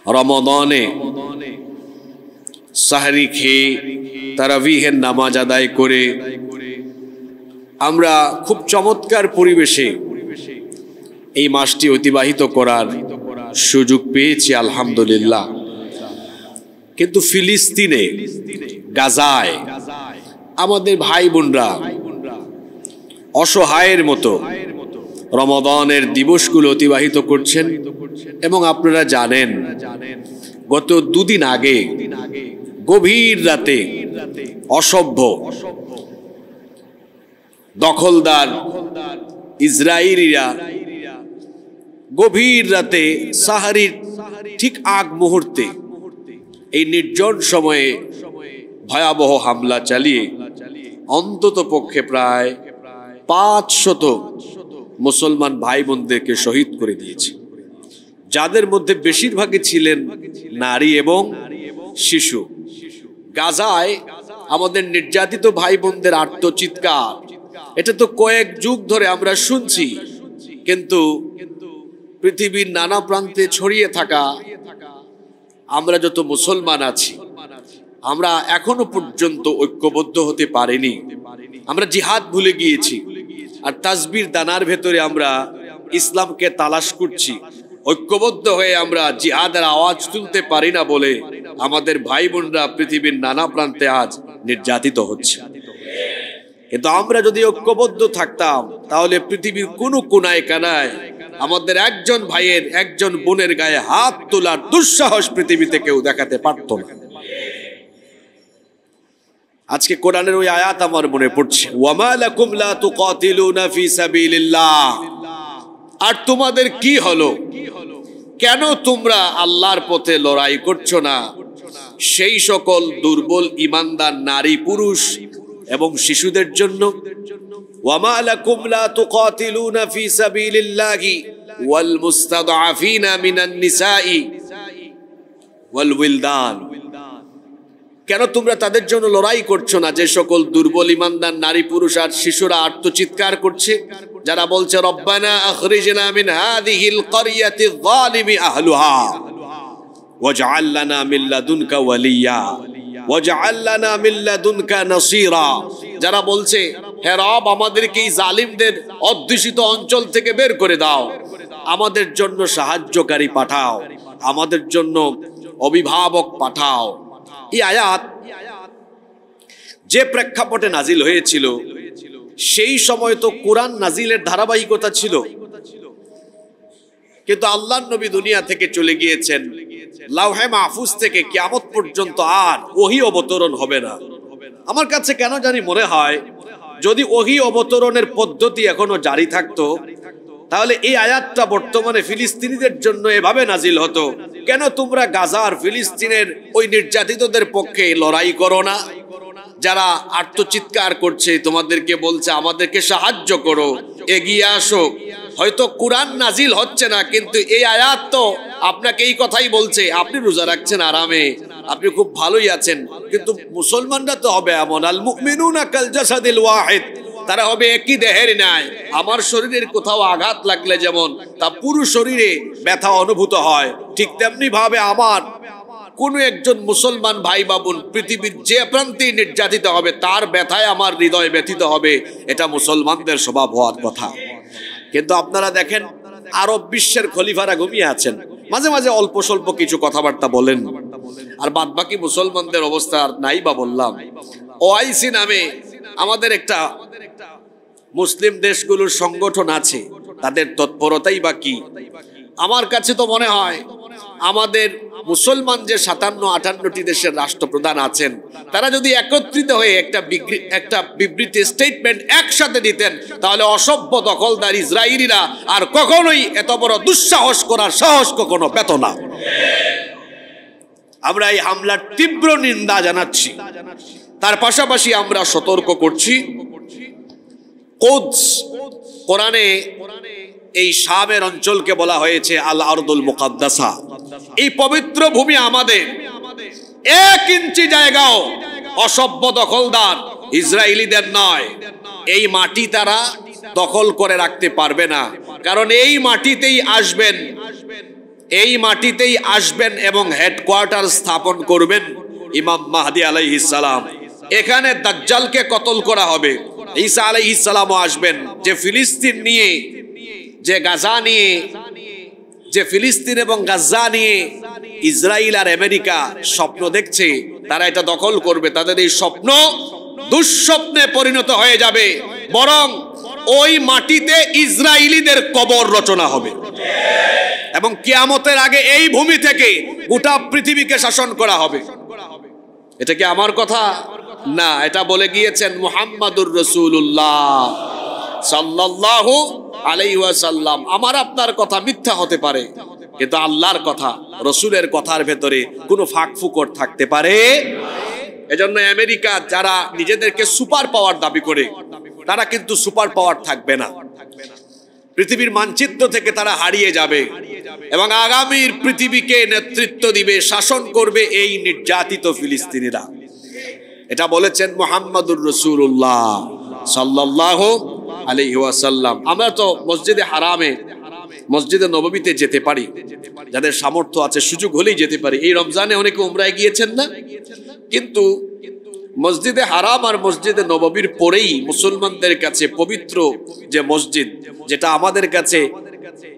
রমাদানে সাহরি খেয়ে তারাবিহের নামাজ আদায় করে আমরা খুব চমৎকার পরিবেশে এই মাসটি অতিবাহিত করার সুযোগ পেয়েছি, আলহামদুলিল্লাহ। কিন্তু ফিলিস্তিনে, গাজায় আমাদের ভাই বোনরা অসহায়ের মতো রমাদানের দিবসগুলো অতিবাহিত করছেন। এবং আপনারা জানেন, গত দুদিন আগে গভীর রাতে অসভ্য দখলদার ইসরায়েলিরা গভীর রাতে সাহারির ঠিক আগ মুহূর্তে এই নির্জন সময়ে ভয়াবহ হামলা চালিয়ে অন্তত পক্ষে প্রায় 500 মুসলমান ভাই বোনদেরকে শহীদ করে দিয়েছে, যাদের মধ্যে বেশিরভাগই ছিলেন নারী এবং শিশু। গাজায় আমাদের নির্যাতিত ভাই বোনদের আর্তচিৎকার, এটা তো কয়েক যুগ ধরে আমরা শুনছি, কিন্তু পৃথিবীর নানা প্রান্তে ছড়িয়ে থাকা আমরা যত মুসলমান আছি, আমরা এখনো পর্যন্ত ঐক্যবদ্ধ হতে পারিনি। আমরা জিহাদ ভুলে গিয়েছি, আর তাসবির দানার ভেতরে আমরা ইসলামকে তালাশ করছি। ঐক্যবদ্ধ হয়ে আমরা জিহাদের আওয়াজ তুলতে পারি না বলে আমাদের ভাই বোনরা পৃথিবীর নানা প্রান্তে আজ নির্যাতিত হচ্ছে। কিন্তু আমরা যদি ঐক্যবদ্ধ থাকতাম, তাহলে পৃথিবীর কোনো কোনায় কানায় আমাদের একজন ভাইয়ের, একজন বোনের গায়ে হাত তোলার দুঃসাহস পৃথিবীতে কেউ দেখাতে পারত না। আজকে কোরআনের ওই আয়াত আমার মনে পড়ছে, ওয়ামা লাকুম লা তুকাতিলুনা ফি সাবিলিল্লাহ। আর তোমাদের কি হলো, কেন তোমরা আল্লাহর পথে লড়াই করছো না সেই সকল দুর্বল ঈমানদার নারী, পুরুষ এবং শিশুদের জন্য? ওয়ামা লাকুম লা তুকাতিলুনা ফি সাবিলিল্লাহি ওয়াল মুস্তাদআফিনা মিনান নিসাই ওয়াল উইলদান। কেন তোমরা তাদের জন্য লড়াই করছো না যে সকল দুর্বল ঈমানদার নারী, পুরুষ আর শিশুরা আর্তচিৎকার করছে, যারা বলছে রব্বানা আখরিজনা মিন হাযিহিল ক্বরিয়াতি যালিমি আহলুহা ওয়াজআল লানা মিন লাদুনকা ওয়ালিয়া ওয়াজআল লানা মিন লাদুনকা নাসীরা। যারা বলছে, হে রব, আমাদেরকে এই জালিমদের অধ্যুষিত অঞ্চল থেকে বের করে দাও, আমাদের জন্য সাহায্যকারী পাঠাও, আমাদের জন্য অভিভাবক পাঠাও। এই আয়াত যে প্রেক্ষাপটে নাজিল হয়েছিল, সেই সময় তো কোরআন নাজিলের ধারাবাহিকতা ছিল, কিন্তু আল্লাহর নবী দুনিয়া থেকে চলে গিয়েছেন। লাওহে মাহফুজ থেকে কিয়ামত পর্যন্ত আর ওহী অবতরণ হবে না। আমার কাছে কেন জানি মনে হয়, যদি ওহী অবতরণের পদ্ধতি এখনো জারি থাকতো, তাহলে এই আয়াতটা বর্তমানে ফিলিস্তিনিদের জন্য এভাবে নাজিল হতো, কেন তোমরা গাজা আর ফিলিস্তিনের ওই নির্যাতিতদের পক্ষে লড়াই করো না? যারা আর্তচিৎকার করছে, তোমাদেরকে বলছে আমাদেরকে সাহায্য করো, এগিয়ে আসো। হয়তো কোরআন নাজিল হচ্ছে না, কিন্তু এই আয়াত তো আপনাকে এই কথাই বলছে। আপনি রোজা রাখছেন আরামে, আপনি খুব ভালোই আছেন, কিন্তু মুসলমানরা তো হবে এমন, আল মুমিনুনা কাল জাসাদিল ওয়াহিদ, তারা হবে একই দেহের ন্যায়। আমার শরীরের কোথাও আঘাত লাগলে যেমন তা পুরো শরীরে ব্যথা অনুভূত হয়, ঠিক তেমনি ভাবে আমার কোন একজন মুসলমান ভাই বাবুন পৃথিবীর যে প্রান্তে নির্যাতিত হবে, তার ব্যথায় আমার হৃদয় ব্যথিত হবে। এটা মুসলমানদের স্বভাব হওয়ার কথা। কিন্তু আপনারা দেখেন, আরব বিশ্বের খলিফারা ঘুমিয়ে আছেন, মাঝে মাঝে অল্প স্বল্প কিছু কথাবার্তা বলেন, আর বাদ বাকি মুসলমানদের অবস্থা আর নাই বা বললাম। ওআইসি নামে আমাদের একটা মুসলিম দেশগুলোর সংগঠন আছে, তাদের তৎপরতাই বা কি? আমার কাছে তো মনে হয় আমাদের মুসলমান যে 57-58টি দেশের রাষ্ট্রপ্রধান আছেন, তারা যদি একত্রিত হয়ে একটা বিবৃতি, স্টেটমেন্ট একসাথে দিতেন, তাহলে অসভ্য দখলদার ইসরায়েলিরা আর কখনোই এত বড় দুঃসাহস করার সাহস কখনো পেত না। আমরা এই হামলার তীব্র নিন্দা জানাচ্ছি। তার পাশাপাশি আমরা সতর্ক করছি, কুদস, কোরআনে এই শামের অঞ্চলকে বলা হয়েছে আল আরদুল মুকাদ্দাসা। এই পবিত্র ভূমি আমাদের, 1 ইঞ্চি জায়গাও অসভ্য দখলদার ইসরায়েলিদের নয়। এই মাটি তারা দখল করে রাখতে পারবে না, কারণ এই মাটিতেই আসবেন এই মাটিতেই আসবেন এবং হেডকোয়ার্টার স্থাপন করবেন ইমাম মাহদী আলাইহিস সালাম। এখানে দাজ্জালকে কতল করা হবে। ঈসা আলাইহিস সালামও আসবেন। যে ফিলিস্তিন নিয়ে, যে গাজা নিয়ে, যে ফিলিস্তিন এবং গাজা নিয়ে ইসরায়েল আর আমেরিকা স্বপ্ন দেখছে, তারা এটা দখল করবে, তাদের এই স্বপ্ন দুঃস্বপ্নে পরিণত হয়ে যাবে। বরং ওই মাটিতে ইসরায়েলিদের কবর রচনা হবে এবং কিয়ামতের আগে এই ভূমি থেকে গোটা পৃথিবীকে শাসন করা হবে। এটা কি আমার কথা না, এটা বলে গিয়েছেন মুহাম্মাদুর রাসূলুল্লাহ সাল্লাল্লাহু আলাইহি ওয়াসাল্লাম। আমার আপনার কথা মিথ্যা হতে পারে, কিন্তু আল্লাহর কথা, রসুলের কথার ভেতরে কোনো ফাঁকফুকর থাকতে পারে। এজন্য আমেরিকা যারা নিজেদেরকে সুপার পাওয়ার দাবি করে, তারা কিন্তু সুপার পাওয়ার থাকবে না। পৃথিবীর মানচিত্র থেকে তারা হারিয়ে যাবে এবং আগামীর পৃথিবীকে নেতৃত্ব দিবে, শাসন করবে এই নির্যাতিত ফিলিস্তিনিরা। এটা বলেছেন মুহাম্মাদুর রাসূলুল্লাহ সাল্লাল্লাহু আলাইহি ওয়াসাল্লাম। আমরা তো মসজিদে হারামে, মসজিদে নববীতে যেতে পারি, যাদের সামর্থ্য আছে সুযোগ হলেই যেতে পারি। এই রমজানে অনেকে উমরায় গিয়েছেন না, কিন্তু মসজিদে হারাম আর মসজিদে নববীর পরেই মুসলমানদের কাছে পবিত্র যে মসজিদ, যেটা আমাদের কাছে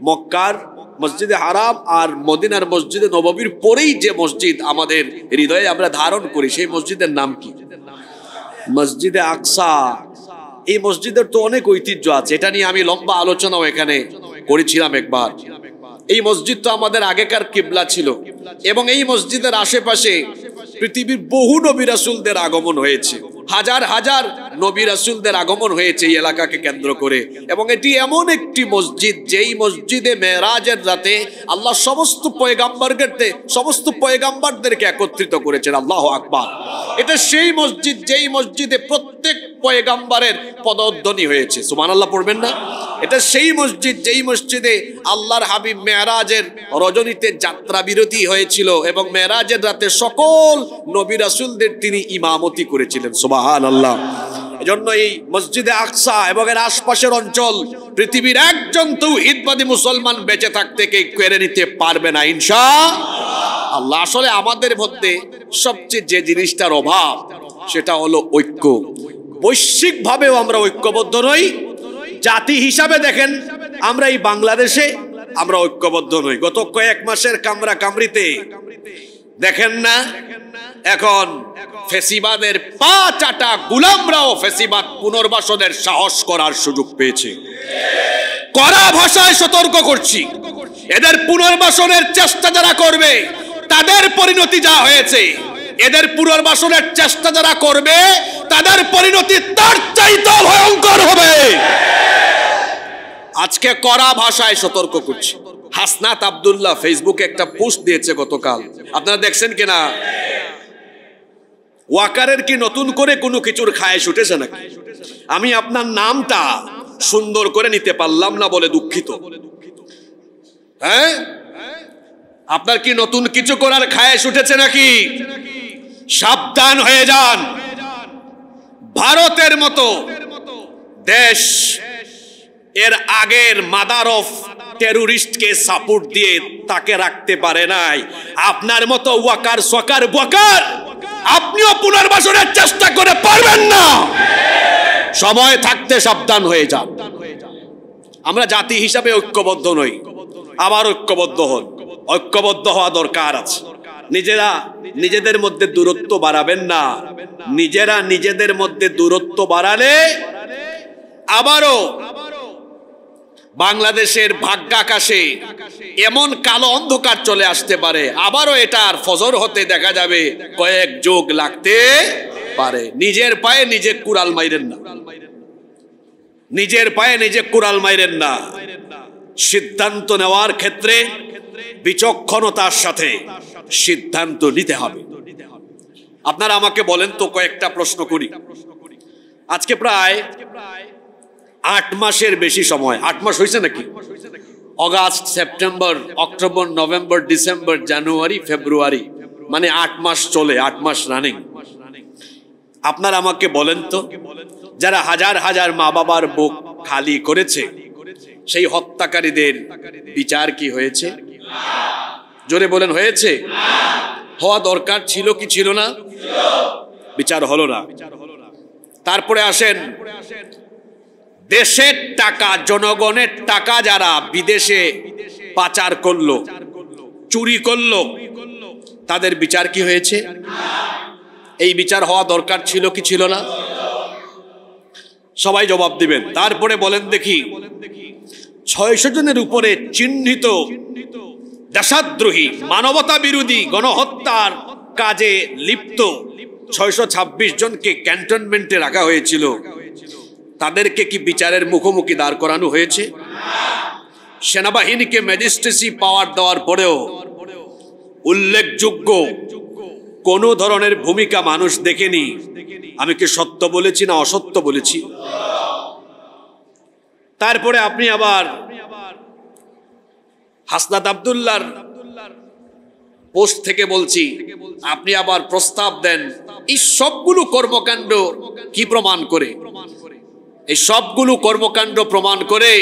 মক্কার মসজিদে হারাম আর মদিনার মসজিদে নববীর পরেই যে মসজিদ আমাদের হৃদয়ে আমরা ধারণ করি, সেই মসজিদের নাম কি? মসজিদে আকসা। এই মসজিদের তো অনেক ঐতিহ্য আছে, এটা নিয়ে আমি লম্বা আলোচনাও এখানে করেছিলাম একবার। এই মসজিদ তো আমাদের আগেকার কিবলা ছিল এবং এই মসজিদের আশেপাশে পৃথিবীর বহু নবী রাসূলদের আগমন হয়েছে, হাজার হাজার নবী রাসূলদের আগমন হয়েছে এই এলাকাকে কেন্দ্র করে। এবং এটি এমন একটি মসজিদ, যেই মসজিদে মেরাজের রাতে আল্লাহ সমস্ত পয়গাম্বরদেরকে একত্রিত করেছেন। আল্লাহু আকবার। এটা সেই মসজিদ যেই মসজিদে প্রত্যেক পয়গাম্বরের পদধ্বনি হয়েছে। সুবহানাল্লাহ পড়বেন না? এটা সেই মসজিদ যেই মসজিদে আল্লাহর হাবিব মেরাজের রজনীতে যাত্রা বিরতি হয়েছিল এবং মেরাজের রাতে সকল নবী রাসূলদের তিনি ইমামতি করেছিলেন। সুবহানাল্লাহ। এজন্য এই মসজিদে আকসা এবং এর আশপাশের অঞ্চল পৃথিবীর একজন তাওহীদবাদী মুসলমান বেঁচে থাকতে কেড়ে নিতে পারবে না ইনশাআল্লাহ। আসলে আমাদের মধ্যে সবচেয়ে যে জিনিসটার অভাব, সেটা হলো ঐক্য। বৈশ্বিকভাবেও আমরা ঐক্যবদ্ধ নই। জাতি হিসাবে দেখেন, আমরা এই বাংলাদেশে আমরা ঐক্যবদ্ধ নই। গত কয়েক মাসের কামরা কামড়িতে দেখেন না, এখন ফেসিবাদের পা চাটা গোলামরাও ফেসিবাদ পুনর্বাসনের সাহস করার সুযোগ পেয়েছে। কড়া ভাষায় সতর্ক করছি, এদের পুনর্বাসনের চেষ্টা যারা করবে তাদের পরিণতি যা হয়েছে, এদের পুনর্বাসনের চেষ্টা যারা করবে তাদের পরিণতি তার চাইতে ভয়ঙ্কর হবে। আজকে কড়া ভাষায় সতর্ক করছি। হাসনাত আব্দুল্লাহ ফেসবুকে একটা পোস্ট দিয়েছে গতকাল, আপনারা দেখছেন কিনা? ওয়াকারের কি নতুন করে কোনো কিছুর খায়েশ উঠেছে নাকি? আমি আপনার নামটা সুন্দর করে নিতে পারলাম না বলে দুঃখিত। হ্যাঁ, আপনার কি নতুন কিছু করার খায়েশ উঠেছে নাকি? সাবধান হয়ে যান। ভারতের মতো দেশ এর আগের মাদার অফ টেরোরিস্টকে সাপোর্ট দিয়ে তাকে রাখতে পারে নাই। আপনার মতো ওয়াকার সকার বকার আপনিও পুনর্বাসনের চেষ্টা করে পারবেন না। সময় থাকতে সাবধান হয়ে যান। আমরা জাতি হিসাবে ঐক্যবদ্ধ নই, আবার ঐক্যবদ্ধ হন। ঐক্যবদ্ধ হওয়া দরকার আছে। নিজেরা নিজেদের মধ্যে দূরত্ব বাড়াবেন না। নিজেরা নিজেদের মধ্যে দূরত্ব বাড়ালে আবারও বাংলাদেশের ভাগ্যাকাশে এমন কালো অন্ধকার চলে আসতে পারে, আবারও এটার ফজর হতে দেখা যাবে কয়েক যুগ লাগতে পারে। নিজের পায়ে নিজে কুড়াল মাইরেন না, নিজের পায়ে নিজে কুড়াল মাইরেন না। সিদ্ধান্ত নেওয়ার ক্ষেত্রে বিচক্ষণতার সাথে সিদ্ধান্ত নিতে হবে। আপনারা আমাকে বলেন তো, কয়েকটা প্রশ্ন করি। আজকে প্রায় 8 মাসের বেশি সময়, 8 মাস হয়েছে নাকি? August, September, October, November, December, January, February, মানে 8 মাস চলে, 8 মাস রানিং। আপনারা আমাকে বলেন তো, যারা হাজার হাজার মা বাবার বুক খালি করেছে, সেই হত্যাকারীদের বিচার কি হয়েছে? জোরে বলেন হয়েছে? হওয়া দরকার ছিল কি ছিল না? বিচার হলো না। তারপরে আসেন, দেশের টাকা, জনগণের টাকা যারা বিদেশে পাচার করলো, চুরি করলো, তাদের বিচার কি হয়েছে? এই বিচার হওয়া দরকার ছিল কি ছিল না? সবাই জবাব দিবেন। তারপরে বলেন দেখি, 600 জনের উপরে চিহ্নিত দেশদ্রোহী, মানবতা বিরোধী, গণহত্যার কাজে লিপ্ত 626 জনকে ক্যান্টনমেন্টে রাখা হয়েছিল। তাদেরকে কি বিচারের মুখোমুখি দাঁড় করানো হয়েছে? সেনাবাহিনীকে ম্যাজিস্ট্রেসি পাওয়ার দেওয়ার পরেও উল্লেখযোগ্য কোন ধরনের ভূমিকা মানুষ দেখেনি। আমি কি সত্য বলেছি না অসত্য বলেছি? তারপরে আপনি আবার হাসনাত আব্দুল্লাহর পোস্ট থেকে বলছি, আপনি আবার প্রস্তাব দেন এই সবগুলো কর্মকাণ্ড কি প্রমাণ করে? এই সবগুলো কর্মকাণ্ড প্রমাণ করে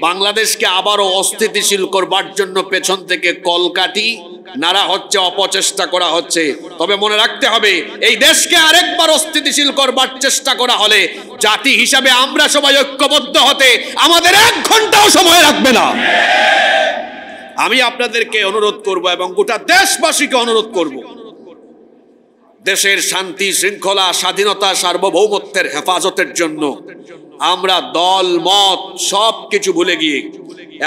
বাংলাদেশকে আবারও অস্থিতিশীল করবার জন্য পেছন থেকে কলকাঠি নাড়া হচ্ছে, অপচেষ্টা করা হচ্ছে। তবে মনে রাখতে হবে, এই দেশকে আরেকবার অস্থিতিশীল করবার চেষ্টা করা হলে জাতি হিসাবে আমরা সবাই ঐক্যবদ্ধ হতে আমাদের 1 ঘন্টাও সময় লাগবে না। আমি আপনাদেরকে অনুরোধ করব এবং গোটা দেশবাসীকে অনুরোধ করব, দেশের শান্তি শৃঙ্খলা, স্বাধীনতা, সার্বভৌমত্বের হেফাজতের জন্য আমরা দল মত সব কিছু ভুলে গিয়ে,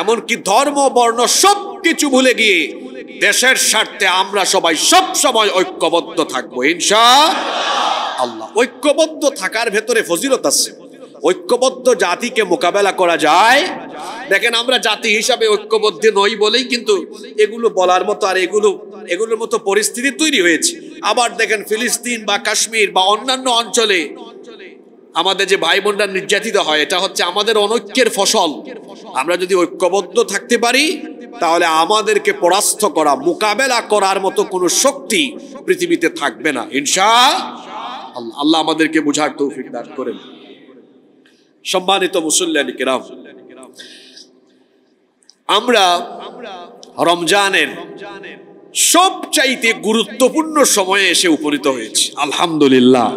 এমনকি ধর্ম বর্ণ সব কিছু ভুলে গিয়ে দেশের স্বার্থে আমরা সবাই সব সময় ঐক্যবদ্ধ থাকবো ইনশাআল্লাহ। ঐক্যবদ্ধ থাকার ভেতরে ফজিলত আছে। ঐক্যবদ্ধ জাতিকে মোকাবেলা করা যায়। দেখেন, আমরা জাতি হিসাবে ঐক্যবদ্ধ নই বলেই কিন্তু এগুলো বলার মতো আর এগুলোর মতো পরিস্থিতি তৈরি হয়েছে। আবার দেখেন, ফিলিস্তিন বা কাশ্মীর বা অন্যান্য অঞ্চলে আমাদের যে ভাই বোনরা নির্যাতিত হয়, এটা হচ্ছে আমাদের অনৈক্যের ফসল। আমরা যদি ঐক্যবদ্ধ থাকতে পারি তাহলে আমাদেরকে পরাস্ত করা, মোকাবেলা করার মতো কোনো শক্তি পৃথিবীতে থাকবে না ইনশাআল্লাহ। আল্লাহ আমাদেরকে বুঝার তৌফিক দান করেন। সম্মানিত মুসল্লিয়ান কিরাম, আমরা রমজানের সবচাইতে গুরুত্বপূর্ণ সময়ে এসে উপনীত হয়েছি আলহামদুলিল্লাহ।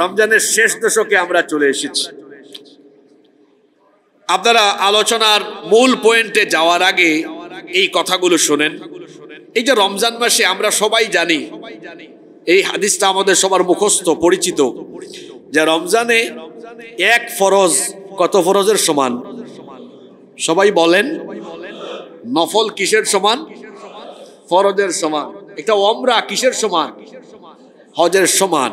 রমজানের শেষ দশকে আমরা চলে এসেছি। আপনারা আলোচনার মূল পয়েন্টে যাওয়ার আগে এই কথাগুলো শোনেন। এই যে রমজান মাসে আমরা সবাই জানি, এই হাদিসটা আমাদের সবার মুখস্থ পরিচিত, যে রমজানে 1 ফরজ কত ফরজের সমান? সবাই বলেন, নফল কিসের সমান? ফরজের সমান। একটা ওমরা কিসের সমান? হজের সমান।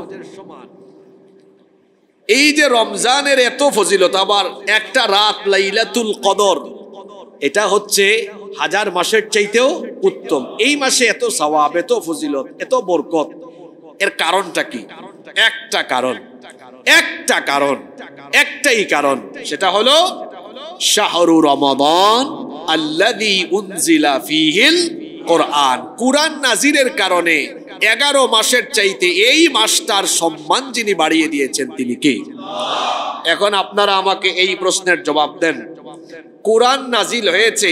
এই যে রমজানের এত ফজিলত, আবার একটা রাত লাইলাতুল কদর, এটা হচ্ছে 1000 মাসের চাইতেও উত্তম। এই মাসে এত সওয়াব, এত ফজিলত, এত বরকত, এর কারণটা কি? একটাই কারণ, সেটা হলো শাহরু রমাদান আল্লাযী উনজিলা ফীহিল কোরআন। কোরআন নাজিলের কারণে 11 মাসের চাইতে এই মাসটার সম্মান যিনি বাড়িয়ে দিয়েছেন তিনি কে? এখন আপনারা আমাকে এই প্রশ্নের জবাব দেন, কোরআন নাজিল হয়েছে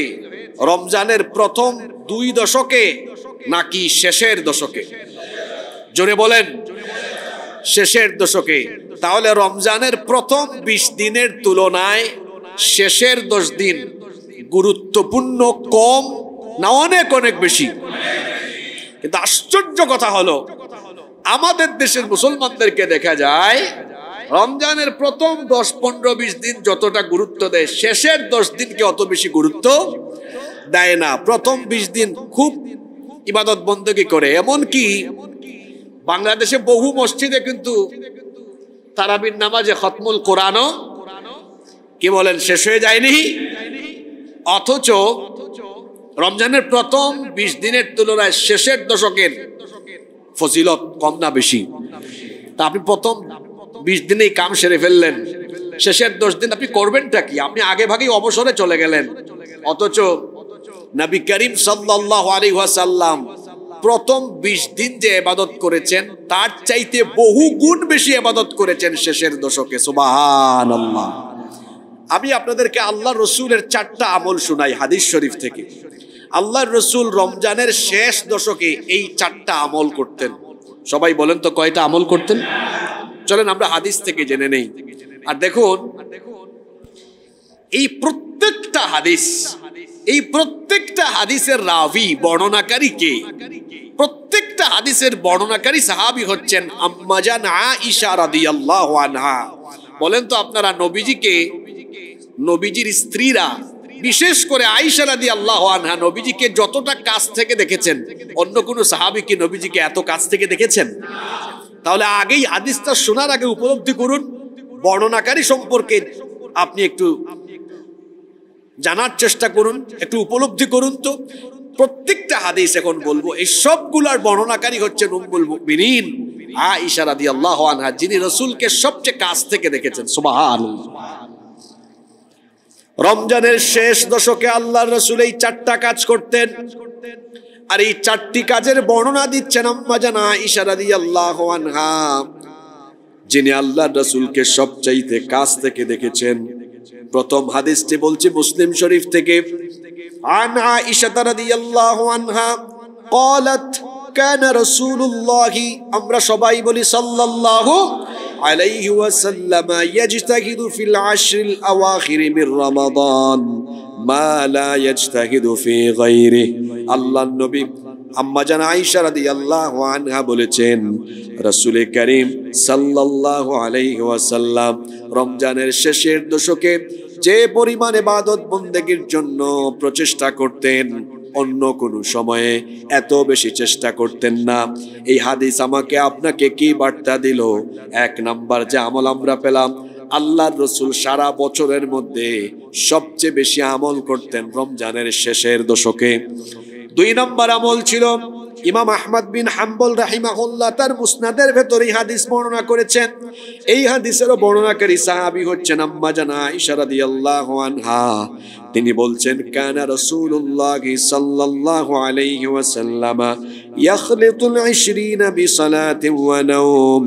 রমজানের প্রথম 2 দশকে নাকি শেষের দশকে? জোরে বলেন। শেষের দশকে। তাহলে রমজানের প্রথম 20 দিনের তুলনায় শেষের 10 দিন গুরুত্বপূর্ণ কম না অনেক অনেক বেশি? কিন্তু আশ্চর্য কথা হলো, আমাদের দেশের মুসলমানদেরকে দেখা যায় রমজানের প্রথম 10, 15, 20 দিন যতটা গুরুত্ব দেয়, শেষের 10 দিনকে অত বেশি গুরুত্ব দেয় না। প্রথম 20 দিন খুব ইবাদত বন্দেগী করে। এমনকি বাংলাদেশে বহু মসজিদে কিন্তু তারাবির নামাজে খতমুল কোরআনও কি বলেন শেষ হয়ে যায়নি। অথচ রমজানের প্রথম 20 দিনের তুলনায় শেষের দশকের ফজিলত কম না বেশি? তা আপনি প্রথম 20 দিনেই কাম সেরে ফেললেন, শেষের 10 দিন আপনি করবেনটা কি? আপনি আগে ভাগেই অবসরে চলে গেলেন। অথচ নবী করিম সাল্লাল্লাহু আলাইহি ওয়াসাল্লাম প্রথম 20 দিন যে ইবাদত করেছেন তার চাইতে বহু গুণ বেশি ইবাদত করেছেন শেষের দশকে। সুবহানাল্লাহ। আমি আপনাদেরকে আল্লাহ রসুলের 4টা আমল শোনাই হাদিস শরীফ থেকে। আল্লাহর রসুল রমজানের শেষ দশকে এই 4টা আমল করতেন। সবাই বলেন তো কয়টা আমল করতেন? চলেন আমরা হাদিস থেকে জেনে নেই। আর দেখুন এই প্রত্যেকটা হাদিসের রাবি, বর্ণনাকারী কে? প্রত্যেকটা হাদিসের বর্ণনাকারী সাহাবী হচ্ছেন আম্মা জান আয়েশা রাদিয়াল্লাহু আনহা। বলেন তো আপনারা নবীজির স্ত্রীরা, বিশেষ করে আয়েশা রাদিয়াল্লাহু আনহা নবীজিকে যতটা কাছ থেকে দেখেছেন, অন্য কোন সাহাবী কি নবীজিকে এত কাছ থেকে দেখেছেন? তাহলে আগেই হাদিসটা শোনার আগে উপলব্ধি করুন, বর্ণনাকারী সম্পর্কে আপনি একটু জানার চেষ্টা করুন, একটু উপলব্ধি করুন। তো প্রত্যেকটা হাদিস এখন বলবো, এই সবগুলার বর্ণনাকারী হচ্ছেন উম্মুল মুমিনিন আয়েশা রাদিয়াল্লাহু আনহা, যিনি রাসূলকে সবচেয়ে কাছ থেকে দেখেছেন। সুবহানাল্লাহ। রমজানের শেষ দশকে আল্লাহর রাসূল এই 4টা কাজ করতেন, আর এই 4টি কাজের বর্ণনা দিচ্ছেন আম্মা জান আয়েশা রাদিয়াল্লাহু আনহা, যিনি আল্লাহর রাসূলকে সবচাইতে কাছ থেকে দেখেছেন। প্রথম হাদিসটি বলছি মুসলিম শরীফ থেকে। আন আয়েশা রাদিয়াল্লাহু আনহা قالت كان رسول الله, আমরা সবাই বলি সাল্লাল্লাহু আলাইহি ওয়াসাল্লাম, يجتهد في العشر الأواخر من رمضان ما لا يجتهد في غيره। আল্লাহর নবী আম্মা জান আয়েশা রাদিয়াল্লাহু আনহা বলেছেন, রাসূল করিম সাল্লাল্লাহু আলাইহি ওয়াসাল্লাম রমজানের শেষের দশকে যে পরিমাণ ইবাদত বন্দেগীর জন্য প্রচেষ্টা করতেন, অন্য কোন সময়ে এত বেশি চেষ্টা করতেন না। এই হাদিস আমাকে আপনাকে কি বার্তা দিল? 1 নাম্বার যে আমল আমরা পেলাম, আল্লাহর রাসূল সারা বছরের মধ্যে সবচেয়ে বেশি আমল করতেন রমজানের শেষের দশকে। 2 নাম্বার আমল ছিল, ইমাম আহমদ বিন হাম্বল রাহিমাহুল্লাহ তার মুসনাদের ভেতরে হাদিস বর্ণনা করেছেন। এই হাদিসেরও বর্ণনাকারী সাহাবী হচ্ছেন আম্মা জান আয়েশা রাদিয়াল্লাহু আনহা। তিনি বলছেন, কানা রাসূলুল্লাহ সাল্লাল্লাহু আলাইহি ওয়াসাল্লাম ইয়াখলিতুল 20 বিসালাতিন ওয়া নাওম।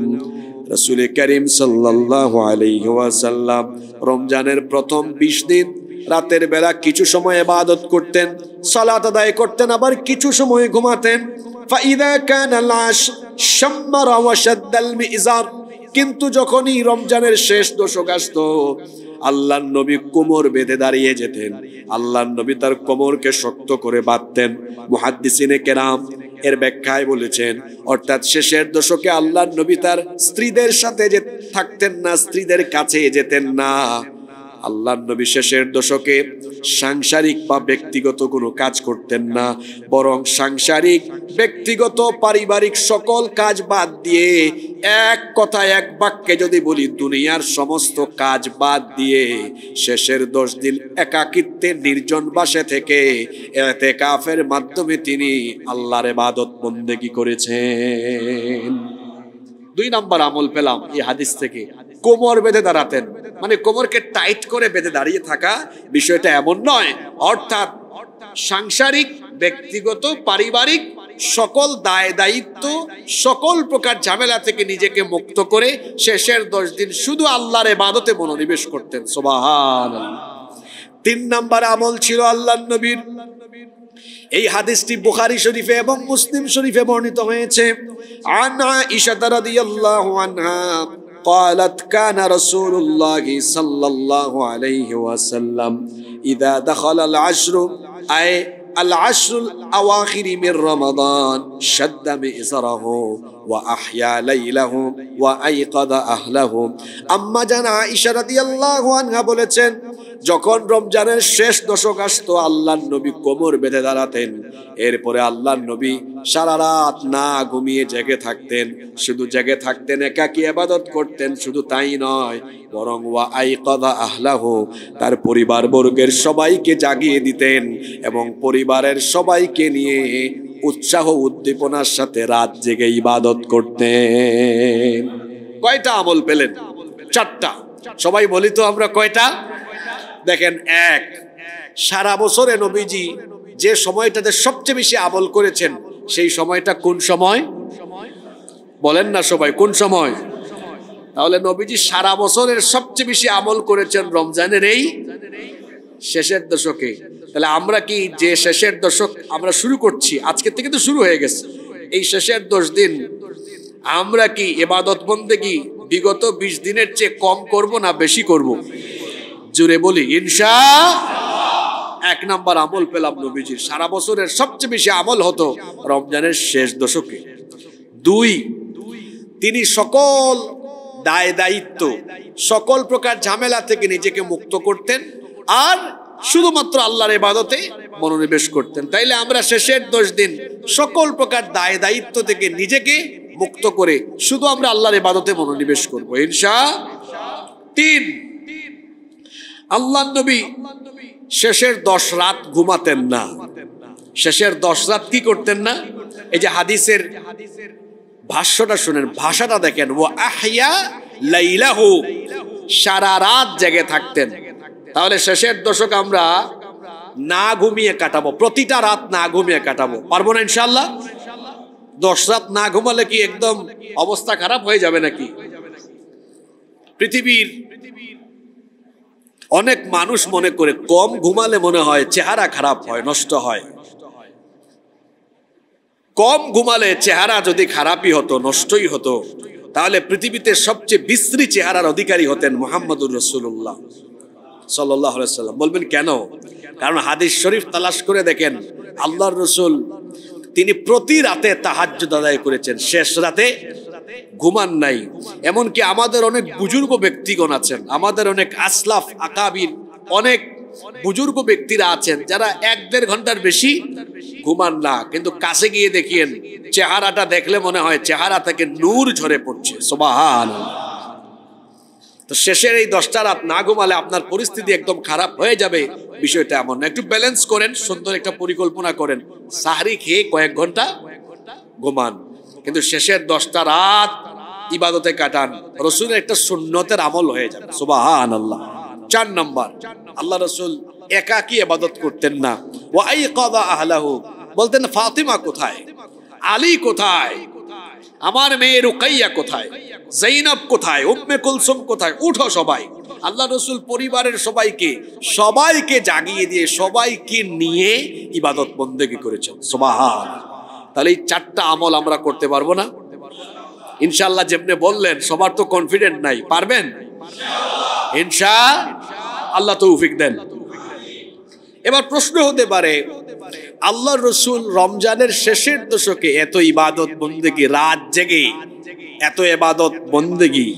রাসূল করিম সাল্লাল্লাহু আলাইহি ওয়াসাল্লাম রমজানের প্রথম 20 দিন রাতের বেলা কিছু সময় ইবাদত করতেন, সালাত আদায় করতেন, আবার কিছু সময় ঘুমাতেন। ফাইদা কানা লাশ শাম্মারা ওয়া শাদ্দাল মিজার, কিন্তু যখনই রমজানের শেষ দশক আসতো আল্লাহর নবী কোমর বেঁধে দাঁড়িয়ে যেতেন। আল্লাহর নবী তার কোমরকে শক্ত করে বাঁধতেন। মুহাদ্দিসিনে কেরাম এর ব্যাখ্যায় বলেছেন, অর্থাৎ শেষের দশকে আল্লাহর নবী তার স্ত্রীদের সাথে যে থাকতেন না, স্ত্রীদের কাছে যেতেন না। আল্লাহর নবী শেষের দশকে সাংসারিক বা ব্যক্তিগত কোনো কাজ করতেন না, বরং সাংসারিক, ব্যক্তিগত, পারিবারিক সকল কাজ বাদ দিয়ে, এক কথায় এক বাক্যে যদি বলি, দুনিয়ার সমস্ত কাজ বাদ দিয়ে শেষের 10 দিন একাকিত্বে নির্জন বাসে থেকে ইতিকাফের মাধ্যমে তিনি আল্লাহর ইবাদত বন্দেগী করেছেন। 2 নাম্বার আমল পেলাম এই হাদিস থেকে, কোমর বেঁধে দাঁড়াতেন। মানে কোমরকে টাইট করে বেঁধে দাঁড়িয়ে থাকা বিষয়টা এমন নয়, অর্থাৎ সাংসারিক, ব্যক্তিগত, পারিবারিক সকল দায় দায়িত্ব, সকল প্রকার ঝামেলা থেকে নিজেকে মুক্ত করে শেষের 10 দিন শুধু আল্লাহর ইবাদতে মনোনিবেশ করতেন। সুবহানাল্লাহ। 3 নাম্বার আমল ছিল আল্লাহর নবীর, এই হাদিসটি বুখারী শরীফে এবং মুসলিম শরীফে বর্ণিত হয়েছে। আন আয়েশা রাদিয়াল্লাহু আনহা قالت كان رسول الله صلى الله عليه وسلم إذا دخل العشر أي العشر الأواخر من رمضان شد مئزره وأحيا ليله وأيقظ أهله। আম্মা জান আয়েশা রাদিয়াল্লাহু আনহা বলেছেন, যখন রমজানের শেষ দশক আসতো আল্লাহর নবী কোমর বেঁধে দাঁড়াতেন। এরপরে আল্লাহর নবী সারা রাত না ঘুমিয়ে জেগে থাকতেন। শুধু জেগে থাকতেন, একাকী ইবাদত করতেন। শুধু তাই নয়, বরং ওয়া আইকাযা আহলাহু, তার পরিবার বর্গের সবাইকে জাগিয়ে দিতেন এবং পরিবারের সবাইকে নিয়ে উৎসাহ উদ্দীপনার সাথে রাত জেগে ইবাদত করতেন। কয়টা আমল পেলেন? 4টা। সবাই বলি তো আমরা কয়টা? দেখেন, 1, সারা বছরে নবীজি যে সময়টাতে সবচেয়ে বেশি আমল করেছেন সেই সময়টা কোন সময়? বলেন না সবাই, কোন সময়? তাহলে নবীজি সারা বছরের সবচেয়ে বেশি আমল করেছেন রমজানের এই শেষের দশকে। তাহলে আমরা কি যে শেষের দশক আমরা শুরু করছি, আজকে থেকে তো শুরু হয়ে গেছে, এই শেষের 10 দিন আমরা কি ইবাদত বন্দেগী বিগত 20 দিনের চেয়ে কম করব না বেশি করব? জোরে বলি ইনশাআল্লাহ। 1 নাম্বার আমল পেলাম নবীজির, সারা বছরের সবচেয়ে বেশি আমল হতো রমজানের শেষ দশকে। 2, তিনি সকল দায় দায়িত্ব, সকল প্রকার ঝামেলা থেকে নিজেকে মুক্ত করতেন আর শুধুমাত্র আল্লাহর ইবাদতে মনোনিবেশ করতেন। তাইলে আমরা শেষের 10 দিন সকল প্রকার দায় দায়িত্ব থেকে নিজেকে মুক্ত করে শুধু আমরা আল্লাহর ইবাদতে মনোনিবেশ করব ইনশাআল্লাহ। 3, আল্লাহর নবী শেষের 10 রাত ঘুমাতেন না। শেষের 10 রাত কি করতেন না? এই যে হাদিসের ভাষ্যটা শুনেন, ভাষাটা দেখেন, ও আহইয়া লাইলাহু, সারা রাত জেগে থাকতেন। তাহলে শেষের দশক আমরা না ঘুমিয়ে কাটাবো, প্রতিটা রাত না ঘুমিয়ে কাটাবো, পারবো না ইনশাআল্লাহ? 10 রাত না ঘুমালে কি একদম অবস্থা খারাপ হয়ে যাবে নাকি? পৃথিবীর অনেক মানুষ মনে করে কম ঘুমালে মনে হয় চেহারা খারাপ হয়, নষ্ট হয়। কম ঘুমালে চেহারা যদি খারাপই হতো, নষ্টই হতো, তাহলে পৃথিবীতে সবচেয়ে বিশ্রী চেহারার অধিকারী হতেন মুহাম্মদুর রাসূলুল্লাহ সাল্লাল্লাহু আলাইহি ওয়াসাল্লাম। বলবেন কেন? কারণ হাদিস শরীফ তালাশ করে দেখেন, আল্লাহর রাসূল তিনি প্রতি রাতে তাহাজ্জুদ আদায় করেছেন, শেষ রাতে ঘুমান নাই। এমনকি আমাদের অনেক বুজুর্গ ব্যক্তিগণ আছেন, আমাদের অনেক আসলাফ আকাবির অনেক বুজুর্গ ব্যক্তিরা আছেন যারা 1-1.5 ঘন্টার বেশি ঘুমান না, কিন্তু কাছে গিয়ে দেখিয়েন চেহারাটা দেখলে মনে হয় চেহারা থেকে নূর ঝরে পড়ছে। সুবহানাল্লাহ। তো শেষের এই 10টা রাত না ঘুমালে আপনার পরিস্থিতি একদম খারাপ হয়ে যাবে। বিষয়টা এমন না, একটু ব্যালেন্স করেন, সুন্দর একটা পরিকল্পনা করেন, সাহরি খেয়ে কয়েক ঘন্টা ঘুমান, কিন্তু শেষের 10টা রাত ইবাদতে কাটান। রাসূলের একটা সুন্নতের আমল হয়ে যাবে। সুবহানাল্লাহ। 4 নাম্বার, আল্লাহ রাসূল একাকী ইবাদত করতেন না। ওয়া আইকাযা আহলাহু, বলতেন ফাতিমা কোথায়, আলী কোথায়, আমার মেয়ে রুকাইয়া কোথায়, যায়েনব কোথায়, উম্মে কুলসুম কোথায়, উঠো সবাই। আল্লাহ রাসূল পরিবারের সবাইকে জাগিয়ে দিয়ে সবাইকে নিয়ে ইবাদত বন্দেগী করেছেন। সুবহানাল্লাহ। তাহলে এই 4টা আমল আমরা করতে পারবো না ইনশাআল্লাহ? যেমনে বললেন, সবার তো কনফিডেন্ট নাই, পারবেন ইনশাআল্লাহ? আল্লাহ তৌফিক দেন। এবার প্রশ্ন হতে পারে, আল্লাহর রাসূল রমজানের শেষের দশকে এত ইবাদত বন্দেগী, রাত জেগে এত ইবাদত বন্দেগী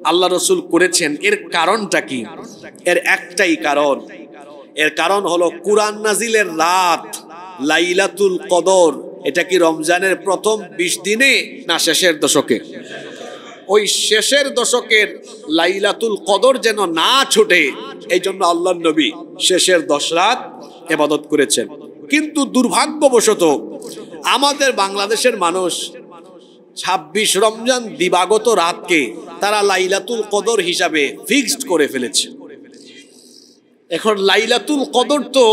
আল্লাহ রাসূল করেছেন, এর কারণটা কি? এর একটাই কারণ, এর কারণ হলো কুরআন নাজিলের রাত লাইলাতুল কদর। এটা কি রমজানের প্রথম 20 দিনে না শেষের দশকে? ওই শেষের দশকের লাইলাতুল কদর যেন না ছুটে, এই জন্য আল্লাহর নবী শেষের 10 রাত ইবাদত করেছেন। কিন্তু দুর্ভাগ্যবশত আমাদের বাংলাদেশের মানুষ 26 রমজান দিবাগত রাতকে তারা লাইলাতুল কদর হিসাবে ফিক্সড করে ফেলেছে। এখন লাইলাতুল কদর তো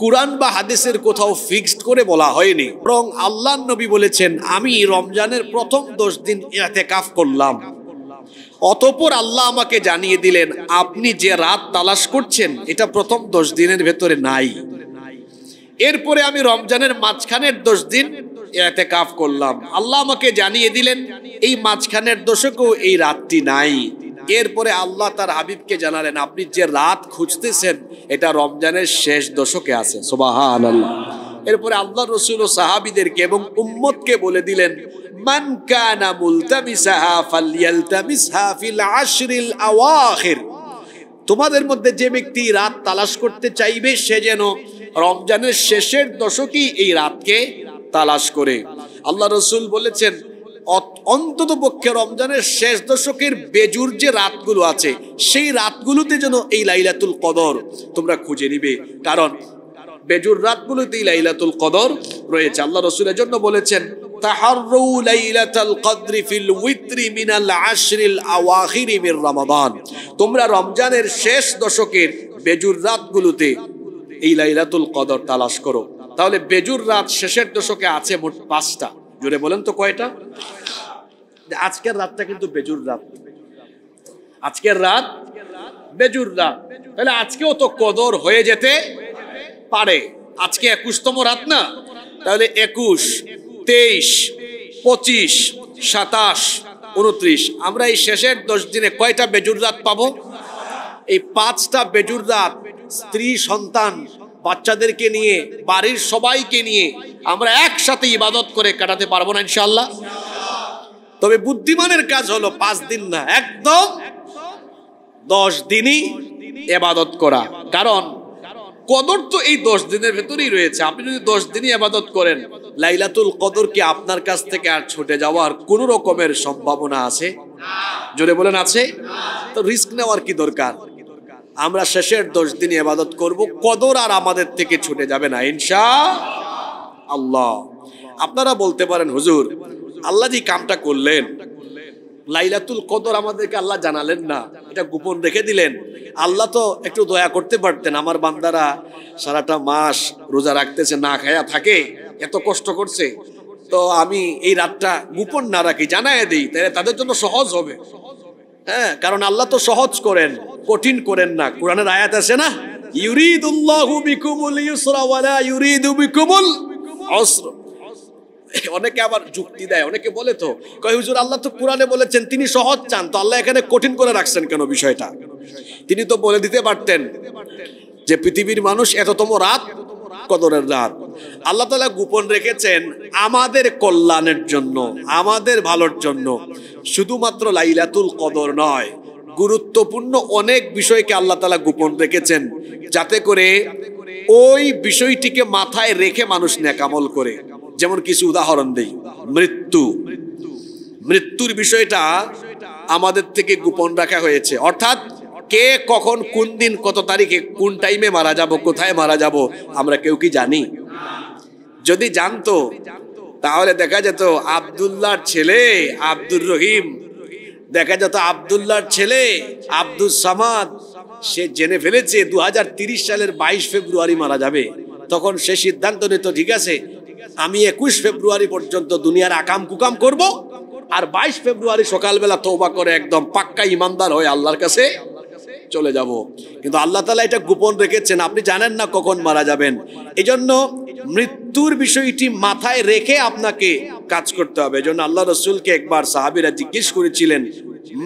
কুরআন বা হাদিসের কোথাও ফিক্সড করে বলা হয়নি, বরং আল্লাহর নবী বলেছেন, আমি রমজানের প্রথম 10 দিন ইতিকাফ করলাম, অতঃপর আল্লাহ আমাকে জানিয়ে দিলেন আপনি যে রাত তালাশ করছেন এটা প্রথম 10 দিনের ভেতরে নাই। এরপরে আমি রমজানের মাঝখানের 10 দিন ইতিকাফ করলাম, আল্লাহ আমাকে জানিয়ে দিলেন এই মাঝখানের দশকেও এই রাতটি নাই। এরপরে আল্লাহ তার হাবিবকে জানালেন আপনি যে রাত খুঁজতেছেন এটা রমজানের শেষ দশকে আছে। সুবহানাল্লাহ। এরপরে আল্লাহ রাসূল ও সাহাবীদেরকে এবং উম্মতকে বলে দিলেন, মান কানা মুলতামিসাহা ফালইয়ালতামিসহা ফিল আশরিল আওয়াখির, তোমাদের মধ্যে যে ব্যক্তি রাত তালাশ করতে চাইবে সে যেন রমজানের শেষের দশকেই এই রাতকে তালাশ করে। আল্লাহ রাসূল বলেছেন অন্তত পক্ষে রমজানের শেষ দশকের বেজুর যে রাতগুলো আছে সেই রাতগুলোতে যেন এই লাইলাতুল কদর তোমরা খুঁজে নিবে, কারণ বেজুর রাতগুলোতেই লাইলাতুল কদর রয়েছে। আল্লাহ রাসূলের জন্য বলেছেন, তাহাররু লাইলাতুল কদরি ফিল উইত্রি মিনাল আশরিল আওয়াখির মির রমাদান, তোমরা রমজানের শেষ দশকের বেজুর রাতগুলোতে এই লাইলাতুল কদর তালাশ করো। তাহলে বেজুর রাত শেষের দশকে আছে মোট 5টা। জোরে বলেন তো কয়টা? আজকের রাতটা কিন্তু বেজুর রাত, আজকের রাত বেজুর রাত, তাহলে আজকেও তো কদর হয়ে যেতে পারে। আজকে 21তম রাত না, তাহলে 21, 23, 25, 27, 29, আমরা এই শেষের 10 দিনে কয়টা বেজুর রাত পাবো? এই 5টা বেজুর রাত স্ত্রী, সন্তান, বাচ্চাদেরকে নিয়ে, বাড়ির সবাইকে নিয়ে আমরা একসাথে ইবাদত করে কাটাতে পারবো না ইনশাআল্লাহ? তবে বুদ্ধিমানের কাজ হলো 5 দিন না, একদম 10 দিনই ইবাদত করা। কারণ কদর তো এই 10 দিনের ভেতরেই রয়েছে। আপনি যদি 10 দিনই ইবাদত করেন, লাইলাতুল কদর কি আপনার কাছ থেকে আর ছুটে যাওয়ার কোন রকমের সম্ভাবনা আছে? জোরে বলেন আছে? তো রিস্ক নেওয়ার কি দরকার? আমরা শেষের 10 দিন ইবাদত করব, কদর আর আমাদের থেকে ছুটে যাবে না ইনশাআল্লাহ। আপনারা বলতে পারেন, হুজুর আল্লাহ যে কামটা করলেন, লাইলাতুল কদর আমাদেরকে আল্লাহ জানালেন না, এটা গোপন রেখে দিলেন। আল্লাহ তো একটু দয়া করতে পারতেন, আমার বান্দারা সারাটা মাস রোজা রাখতেছে, না খায়া থাকে, এত কষ্ট করছে, তো আমি এই রাতটা গোপন না রাখি, জানায় দিই, তাহলে তাদের জন্য সহজ হবে। হ্যাঁ, কারণ আল্লাহ তো সহজ করেন, কঠিন করেন না। কোরআনের আয়াত আছে না, ইউরিদুল্লাহু বিকুমুল ইউসরা ওয়ালা ইউরিদু বিকুমুল উসরা। অনেকে আবার যুক্তি দেয়, অনেকে বলে তো কয়, হুজুর আল্লাহ তো কোরআনে বলেছেন তিনি সহজ চান, তো আল্লাহ এখানে কঠিন করে রাখছেন কেন বিষয়টা? তিনি তো বলে দিতে পারতেন যে পৃথিবীর মানুষ এততম রাত কদরের রাত। আল্লাহ তাআলা গোপন রেখেছেন আমাদের কল্যাণের জন্য, আমাদের ভালোর জন্য। শুধুমাত্র লাইলাতুল কদর নয়, গুরুত্বপূর্ণ অনেক বিষয়কে আল্লাহ তাআলা গোপন রেখেছেন, যাতে করে ওই বিষয়টিকে মাথায় রেখে মানুষ নেকামল করে। যেমন কিছু উদাহরণ দেই, মৃত্যুর বিষয়টা আমাদের থেকে গোপন রাখা হয়েছে। অর্থাৎ কে কখন, কোন দিন, কত তারিখে, কোন টাইমে মারা যাব, কোথায় মারা যাব, আমরা কেউ কি জানি? যদি জানতো তাহলে দেখা যেত আব্দুল্লাহর ছেলে আব্দুর রহিম, দেখা যেত আব্দুল্লাহর ছেলে আব্দুস সামাদ, সে জেনে ফেলেছে 2030 সালের 22 ফেব্রুয়ারি মারা যাবে। তখন সে সিদ্ধান্ত নিত, ঠিক আছে আমি 21 ফেব্রুয়ারি পর্যন্ত দুনিয়ার আকাম কুকাম করব, আর 22 ফেব্রুয়ারি সকালবেলা তওবা করে একদম পাক্কা ইমানদার হয়ে আল্লাহর কাছে চলে যাব। কিন্তু আল্লাহ তাআলা এটা গোপন রেখেছেন, আপনি জানেন না কখন মারা যাবেন। এজন্য মৃত্যুর বিষয়টি মাথায় রেখে আপনাকে কাজ করতে হবে। এজন্য আল্লাহ রাসূলকে একবার সাহাবীরা জিজ্ঞেস করেছিলেন,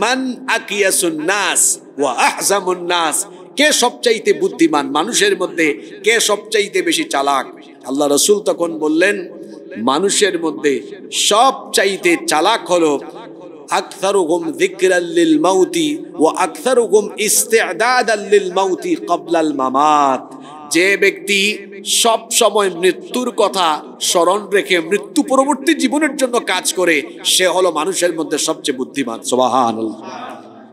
মান আকিয়াসুন নাস ওয়া আহজামুন নাস, কে সবচাইতে বুদ্ধিমান মানুষের মধ্যে, কে সবচাইতে বেশি চালাক? আল্লাহ রাসূল তখন বললেন, মানুষের মধ্যে সবচাইতে চালাক হলো আকসারুহুম যিকরাল লিল মাউতি ওয়া আকসারুহুম ইস্তি'দাদাল লিল মাউতি ক্বাবলাল মামাত। যে ব্যক্তি সব সময় মৃত্যুর কথা স্মরণ রেখে মৃত্যু পরবর্তী জীবনের জন্য কাজ করে, সে হলো মানুষের মধ্যে সবচেয়ে বুদ্ধিমান। সুবহানাল্লাহ।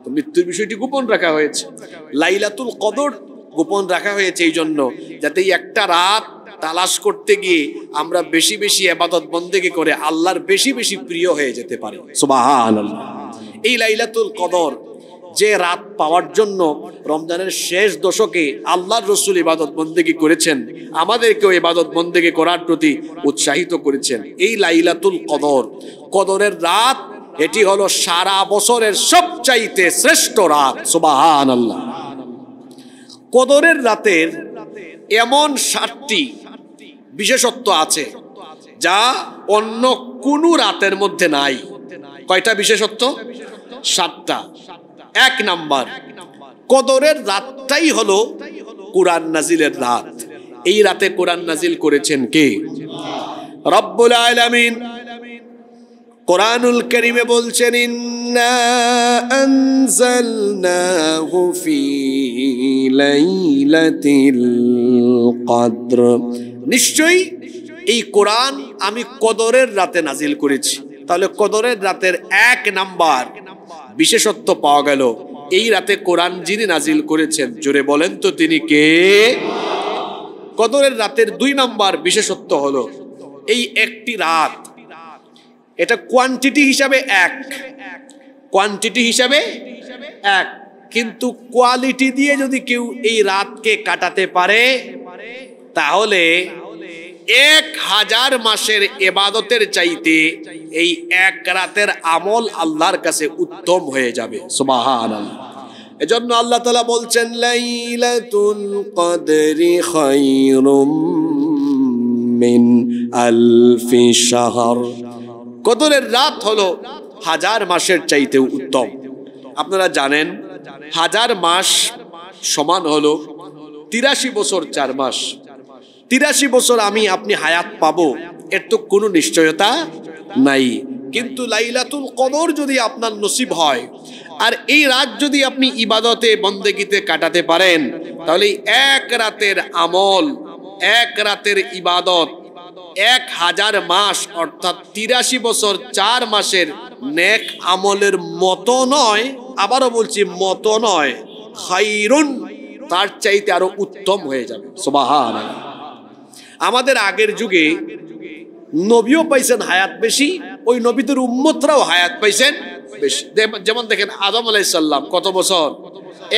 তো মৃত্যুর বিষয়টি গোপন রাখা হয়েছে, লাইলাতুল কদর গোপন রাখা হয়েছে এই জন্য, যাতে একটা রাত তালাশ করতে গিয়ে আমরা বেশি বেশি ইবাদত বন্দেগি করে আল্লাহর বেশি বেশি প্রিয় হয়ে যেতে পারি। সুবহানাল্লাহ। এই লাইলাতুল কদর যে রাত পাওয়ার জন্য রমজানের শেষ দশকে আল্লাহর রাসূল ইবাদত বন্দেগি করেছেন, আমাদেরকেও ইবাদত বন্দেগি করার প্রতি উৎসাহিত করেছেন। এই লাইলাতুল কদর, কদরের রাত, এটি হলো সারা বছরের সবচাইতে শ্রেষ্ঠ রাত। সুবহানাল্লাহ। কদরের রাতের এমন 7টি বিশেষত্ব আছে যা অন্য কোন রাতের মধ্যে নাই। কয়টা বিশেষত্ব? 7টা। 1 নাম্বার, কদরের রাতটাই হলো কোরআন নাজিলের রাত। এই রাতে কোরআন নাজিল করেছেন কে? রব্বুল আলামিন কোরআনুল কারীমে বলছেন, ইন্না আনজালনাহু ফি লাইলাতিল কদর, নিশ্চয়ই এই কোরআন আমি কদরের রাতে নাজিল করেছি। তাহলে কদরের রাতের 1 নাম্বার বিশেষত্ব পাওয়া গেল, এই রাতে কোরআন যিনি নাজিল করেছেন, জোরে বলেন তো তিনি কে? কদরের রাতের 2 নাম্বার বিশেষত্ব হলো এই একটি রাত, এটা কোয়ান্টিটি হিসাবে 1, কোয়ান্টিটি হিসাবে 1, কিন্তু কোয়ালিটি দিয়ে যদি কেউ এই রাতকে কাটাতে পারে, তাহলে 1000 মাসের ইবাদতের চাইতে এই 1 রাতের আমল আল্লাহর কাছে উত্তম হয়ে যাবে। সুবহানাল্লাহ। এজন্য আল্লাহ তাআলা বলছেন লাইলাতুল কদরি খায়রুম মিন আলফি শাহর। কদরের রাত হলো হাজার মাসের চাইতেও উত্তম। আপনারা জানেন 1000 মাস সমান হলো 83 বছর 4 মাস। 83 বছর আমি আপনি হায়াত পাবো এর তো কোনো নিশ্চয়তা নাই। কিন্তু লাইলাতুল কদর যদি আপনার নসিব হয় আর এই রাত যদি আপনি ইবাদতে বন্দেগিতে কাটাতে পারেন, তাহলে এক রাতের আমল, এক রাতের ইবাদত 1000 মাস অর্থাৎ 83 বছর 4 মাসের নেক আমলের মতো নয়, আবারও বলছি মতো নয়, খায়রুন, তার চাইতে আরো উত্তম হয়ে যাবে। সুবহানাল্লাহ। আমাদের আগের যুগে নবীও পাইছেন হায়াত বেশি, ওই নবীদের উম্মতরাও হায়াত পাইছেন বেশি। যেমন দেখেন আদম আলাইহিস সালাম কত বছর?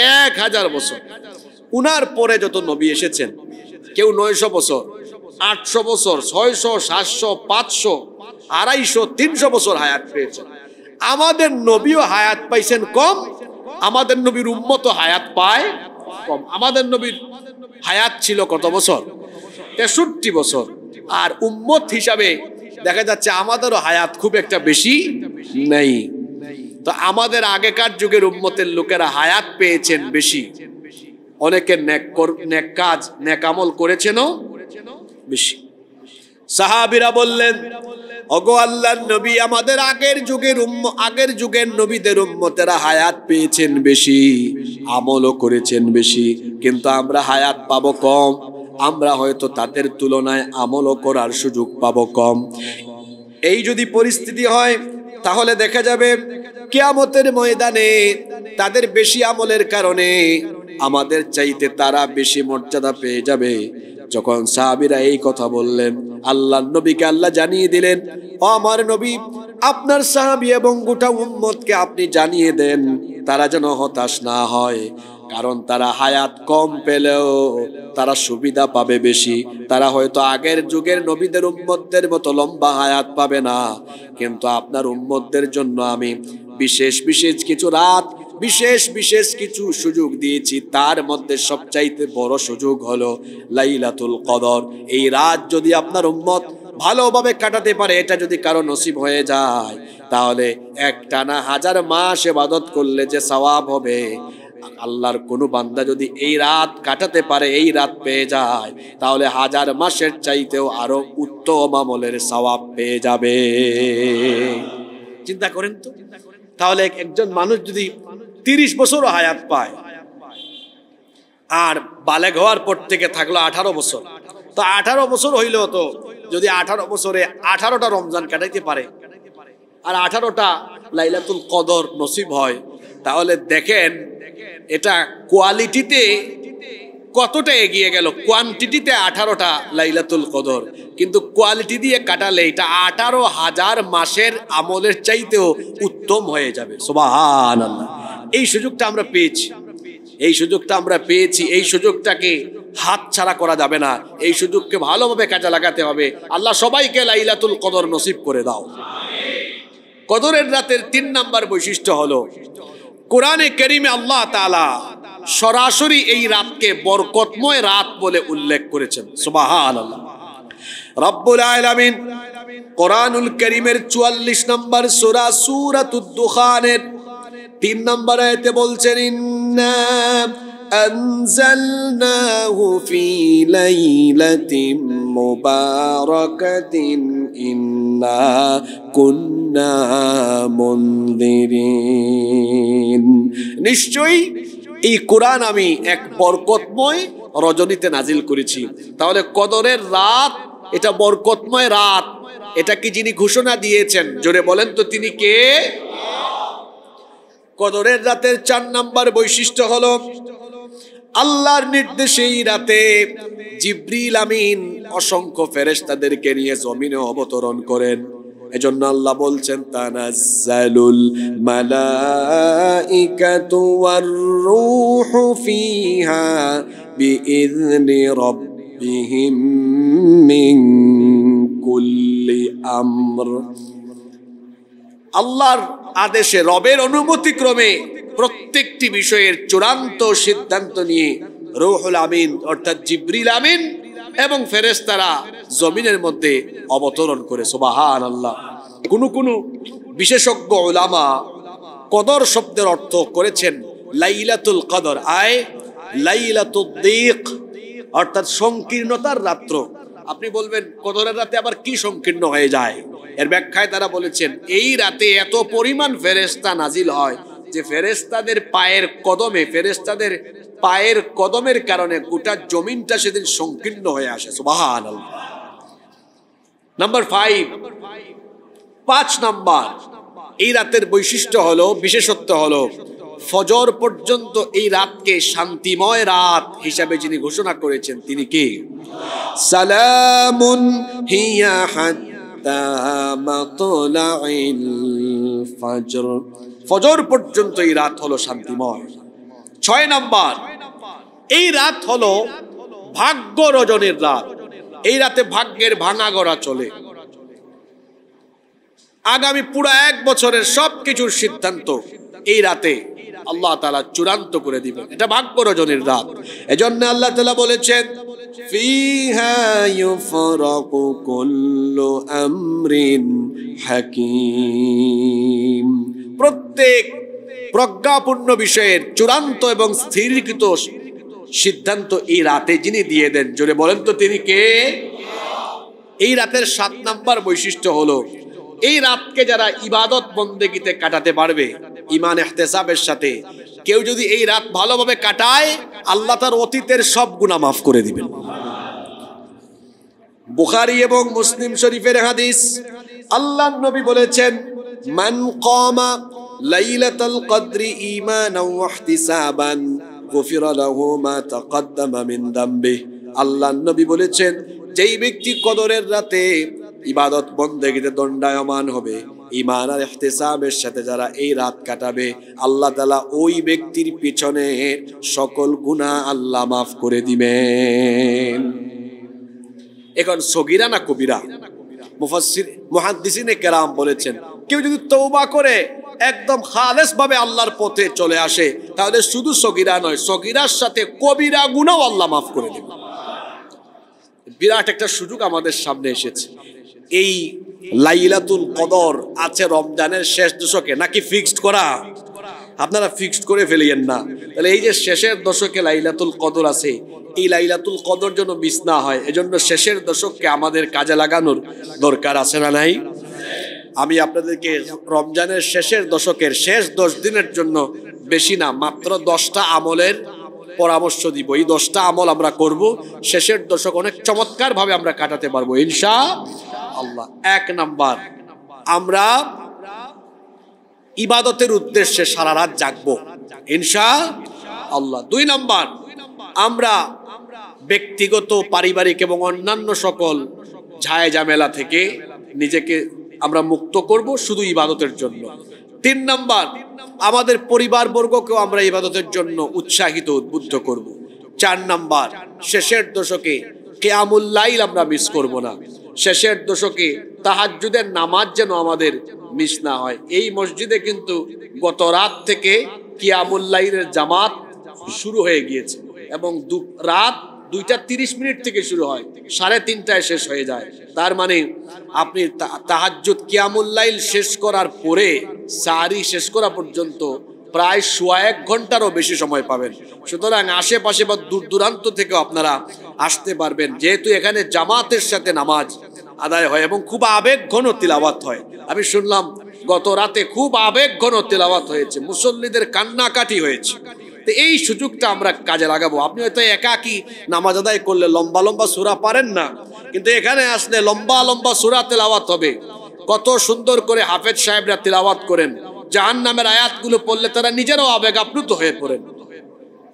1000 বছর। উনার পরে যত নবী এসেছেন কেউ 900 বছর, 800 বছর, 600, 700, 500, 250, 300 বছর হায়াত পেয়েছেন। আমাদের নবীও হায়াত পাইছেন কম, আমাদের নবীর উম্মতও হায়াত পায় কম। আমাদের নবীর হায়াত ছিল কত বছর? 63 বছর। আর উম্মত হিসাবে দেখা যাচ্ছে আমাদেরও হায়াত খুব একটা বেশি নেই। তো আমাদের আগেকার যুগের উম্মতের লোকেরা হায়াত পেয়েছেন বেশি, অনেকের নেক কাজ নেক আমল করেছেনও বেশি। সাহাবীরা বললেন, ওগো আল্লাহর নবী, আমাদের আগের যুগের নবীদের উম্মতেরা হায়াত পেয়েছেন বেশি, আমলও করেছেন বেশি, কিন্তু আমরা হায়াত পাবো কম। আমরা হয়তো তাদের তুলনায় আমলও করার সুযোগ পাবো কম। এই যদি পরিস্থিতি হয় তাহলে দেখা যাবে কিয়ামতের ময়দানে তাদের বেশি আমলের কারণে আমাদের চাইতে তারা বেশি মর্যাদা পেয়ে যাবে। যখন সাহাবীরা এই কথা বললেন, আল্লাহর নবীকে আল্লাহ জানিয়ে দিলেন, ও আমার নবী, আপনার সাহাবী এবং গোটা উম্মতকে আপনি জানিয়ে দেন তারা যেন হতাশ না হয়, কারণ তারা হায়াত কম পেলেও তারা সুবিধা পাবে বেশি। তারা হয়তো আগের যুগের নবীদের উম্মতদের মতো লম্বা হায়াত পাবে না, কিন্তু আপনার উম্মতদের জন্য আমি বিশেষ বিশেষ কিছু রাত, বিশেষ বিশেষ কিছু সুযোগ দিয়েছি। তার মধ্যে সবচাইতে বড় সুযোগ হলো লাইলাতুল কদর। এই রাত যদি আপনার উম্মত ভালোভাবে কাটাতে পারে, এটা যদি কারো নসিব হয়ে যায়, তাহলে একটানা 1000 মাস ইবাদত করলে যে সওয়াব হবে, আল্লাহর কোনো বান্দা যদি এই রাত কাটাতে পারে, এই রাত পেয়ে যায়, তাহলে 1000 মাসের চাইতেও আরো উত্তম আমলের সওয়াব পেয়ে যাবে। চিন্তা করেন তো, তাহলে একজন মানুষ যদি 30 বছরও হায়াত পায় আর বালেগ হওয়ার পর থেকে থাকলো 18 বছর, তো 18 বছর হইল, তো যদি 18 বছরে 18টা রমজান কাটাইতে পারে আর 18টা লাইলাতুল কদর নসিব হয়, তাহলে দেখেন এটা কোয়ালিটিতে কতটা এগিয়ে গেল। কোয়ান্টিটিতে 18টা লাইলাতুল কদর, কিন্তু কোয়ালিটি দিয়ে কাটালে এটা 18,000 মাসের আমলের চাইতেও উত্তম হয়ে যাবে। সুবহানাল্লাহ। এই সুযোগটা আমরা পেয়েছি, এই সুযোগটা আমরা পেয়েছি, এই সুযোগটাকে হাত ছাড়া করা যাবে না। এই সুযোগকে ভালোভাবে কাজে লাগাতে হবে। আল্লাহ সবাইকে লাইলাতুল কদর নসিব করে দাও। কদরের রাতের 3 নাম্বার বৈশিষ্ট্য হলো, কোরআনে কারীমে আল্লাহ তাআলা সরাসরি এই রাতকে বরকতময় রাত বলে উল্লেখ করেছেন। সুবহানাল্লাহ। রব্বুল আলামিন কোরআনুল কারীমের 44 নম্বর সূরা সূরাতুদ দুখানের 3 নম্বর আয়াতে বলছেন, ইন্না আনজালনাহু ফি লাইলাতিন মুবারাকাতিন ইন্না কুন্না মুনদিরিন। নিশ্চয়ই এই কোরআন আমি এক বরকতময় রজনীতে নাজিল করেছি। তাহলে কদরের রাত এটা বরকতময় রাত, এটা কি যিনি ঘোষণা দিয়েছেন? জোরে বলেন তো, তিনি কে? কদরের রাতের 4 নাম্বার বৈশিষ্ট্য হলো, আল্লাহর নির্দেশে এই রাতে জিবরিল আমিন অসংখ্য ফেরেশতাদেরকে নিয়ে জমিনে অবতরণ করেন। এজন্য আল্লাহ বলছেন, তানাজ্জালুল মালাইকাতু ওয়ার রূহু ফিহা বিইذনি রাব্বিহিম মিন কুল্লি আমর। আল্লাহর আদেশে, রবের অনুমতি ক্রমে প্রত্যেকটি বিষয়ের চূড়ান্ত সিদ্ধান্ত নিয়ে রূহুল আমিন অর্থাৎ জিবরিল আমিন এবং ফেরেশতারা জমিনের মধ্যে অবতরণ করে। সুবহানাল্লাহ। কোন বিশেষজ্ঞ উলামা কদর শব্দের অর্থ করেছেন লাইলাতুল কদর, আয় লাইলাতুদ দীক, অর্থাৎ সংকীর্ণতার রাত্র। আপনি বলবেন কদরের রাতে আবার কি সংকীর্ণ হয়ে যায়? এর ব্যাখ্যায় তারা বলেছেন এই রাতে এত পরিমাণ ফেরেশতা নাজিল হয় যে ফেরেশতাদের পায়ের কদমের কারণে গোটা জমিনটা সেদিন সংকীর্ণ হয়ে আসে। সুবহানাল্লাহ। নাম্বার 5 নাম্বার, এই রাতের বৈশিষ্ট্য হলো, বিশেষত্ব হলো ফজর পর্যন্ত এই রাতকে শান্তিময় রাত হিসাবে যিনি ঘোষণা করেছেন তিনি কে? সালামুন হিয়া হাত্তা মাতলাইল ফজর। ফজর পর্যন্ত এই রাত হলো শান্তিময়। 6 নাম্বার, এই রাত হলো ভাগ্য রজনীর রাত। এই রাতে ভাগ্যের ভাঙা গড়া চলে। আগামী পুরো 1 বছরের সবকিছুর সিদ্ধান্ত এই রাতে আল্লাহ তাআলা চূড়ান্ত করে দিবেন। এটা ভাগ্য রজনীর রাত। এজন্য আল্লাহ তাআলা বলেছেন ফিহা ইউফরাকু কুল্লু আমরিন হাকীম। প্রত্যেক প্রজ্ঞাপূর্ণ বিষয়ের চূড়ান্ত এবং স্থিরীকৃত সিদ্ধান্ত এই রাতে যিনি দিয়ে দেন, জোরে বলেন তো তিনি কে? এই রাতের 7 নাম্বার বৈশিষ্ট্য হলো এই রাতকে যারা ইবাদত বন্দেগীতে কাটাতে পারবে ঈমান ইহতিসাবের সাথে, কেউ যদি এই রাত ভালোভাবে কাটায় আল্লাহ তার অতীতের সব গুনাহ মাফ করে দিবেন। বুখারী এবং মুসলিম শরীফের হাদিস, আল্লাহর নবী বলেছেন মান কামা লাইলাতুল কদরি ঈমানাও ওয়া ইহতিসাবান গুফিরা লাহু মা তাকদ্দামা মিন যামবি। আল্লাহর নবী বলেছেন যেই ব্যক্তি কদরের রাতে ইবাদত বন্দেগীতে দণ্ডায়মান হবে, ঈমান আর ইহতিসাবের সাথে যারা এই রাত কাটাবে, আল্লাহ তাআলা ওই ব্যক্তির পিছনে সকল গুনাহ আল্লাহ মাফ করে দিবেন। এখন সগীরা না কবিরা? মুহাদ্দিসিনে কেরাম বলেছেন কেউ যদি তওবা করে একদম খালেস ভাবে আল্লাহর পথে চলে আসে তাহলে শুধু সগীরা নয়, সগীরার সাথে কবিরা গুনাহও আল্লাহ মাফ করে দিবেন। বিরাট একটা সুযোগ আমাদের সামনে এসেছে। এই লাইলাতুল কদর আছে রমজানের শেষ দশকে নাকি ফিক্সড করা? আপনারা ফিক্সড করে ফেলিয়েন না। তাহলে এই যে শেষের দশকে লাইলাতুল কদর আছে, এই লাইলাতুল কদর যেন মিস না হয়, এজন্য শেষের দশককে আমাদের কাজে লাগানোর দরকার আছে না নাই? আমি আপনাদেরকে রমজানের শেষের দশকের শেষ 10 দিনের জন্য বেশি না, মাত্র 10টা আমলের পরামর্শ দিব। এই 10টা আমল আমরা করব, শেষের দশক অনেক চমৎকার ভাবে আমরা কাটাতে পারবো ইনশাআল্লাহ। 1 নাম্বার, আমরা ইবাদতের উদ্দেশ্যে সারা রাত জাগবো ইনশাআল্লাহ। 2 নাম্বার, আমরা ব্যক্তিগত, পারিবারিক এবং অন্যান্য সকল ঝায় ঝামেলা থেকে নিজেকে আমরা মুক্ত করব শুধু ইবাদতের জন্য। 3 নাম্বার, আমাদের পরিবারবর্গকেও আমরা ইবাদতের জন্য উৎসাহিত উদ্বুদ্ধ করব। 4 নাম্বার, শেষের দশকে কিয়ামুল লাইল আমরা মিস করব না। শেষের দশকে তাহাজ্জুদের নামাজ যেন আমাদের মিস না হয়। এই মসজিদে কিন্তু গত রাত থেকে কিয়ামুল লাইলের জামাত শুরু হয়ে গিয়েছে এবং রাত 2:30 থেকে শুরু হয়, 3:30টায় শেষ হয়ে যায়। তার মানে আপনি তাহাজ্জুদ কিয়ামুল লাইল শেষ করার পরে সাহরি শেষ করা পর্যন্ত প্রায় 1.5 ঘন্টারও বেশি সময় পাবেন। সুতরাং আশেপাশে বা দূর দূরান্ত থেকেও আপনারা আসতে পারবেন, যেহেতু এখানে জামাতের সাথে নামাজ আদায় হয় এবং খুব আবেগ ঘন তিলাওয়াত হয়। আমি শুনলাম গত রাতে খুব আবেগ ঘন তিলাওয়াত হয়েছে, মুসল্লিদের কান্নাকাটি হয়েছে। তো এই সুযোগটা আমরা কাজে লাগাবো। আপনি হয়তো একাকি নামাজ আদায় করলে লম্বা লম্বা সূরা পারেন না, কিন্তু এখানে আসলে লম্বা লম্বা সূরা তেলাওয়াত হবে। কত সুন্দর করে হাফেজ সাহেবরা তেলাওয়াত করেন, জাহান্নামের আয়াতগুলো পড়লে তারা নিজেরাও আবেগ আপ্লুত হয়ে পড়েন,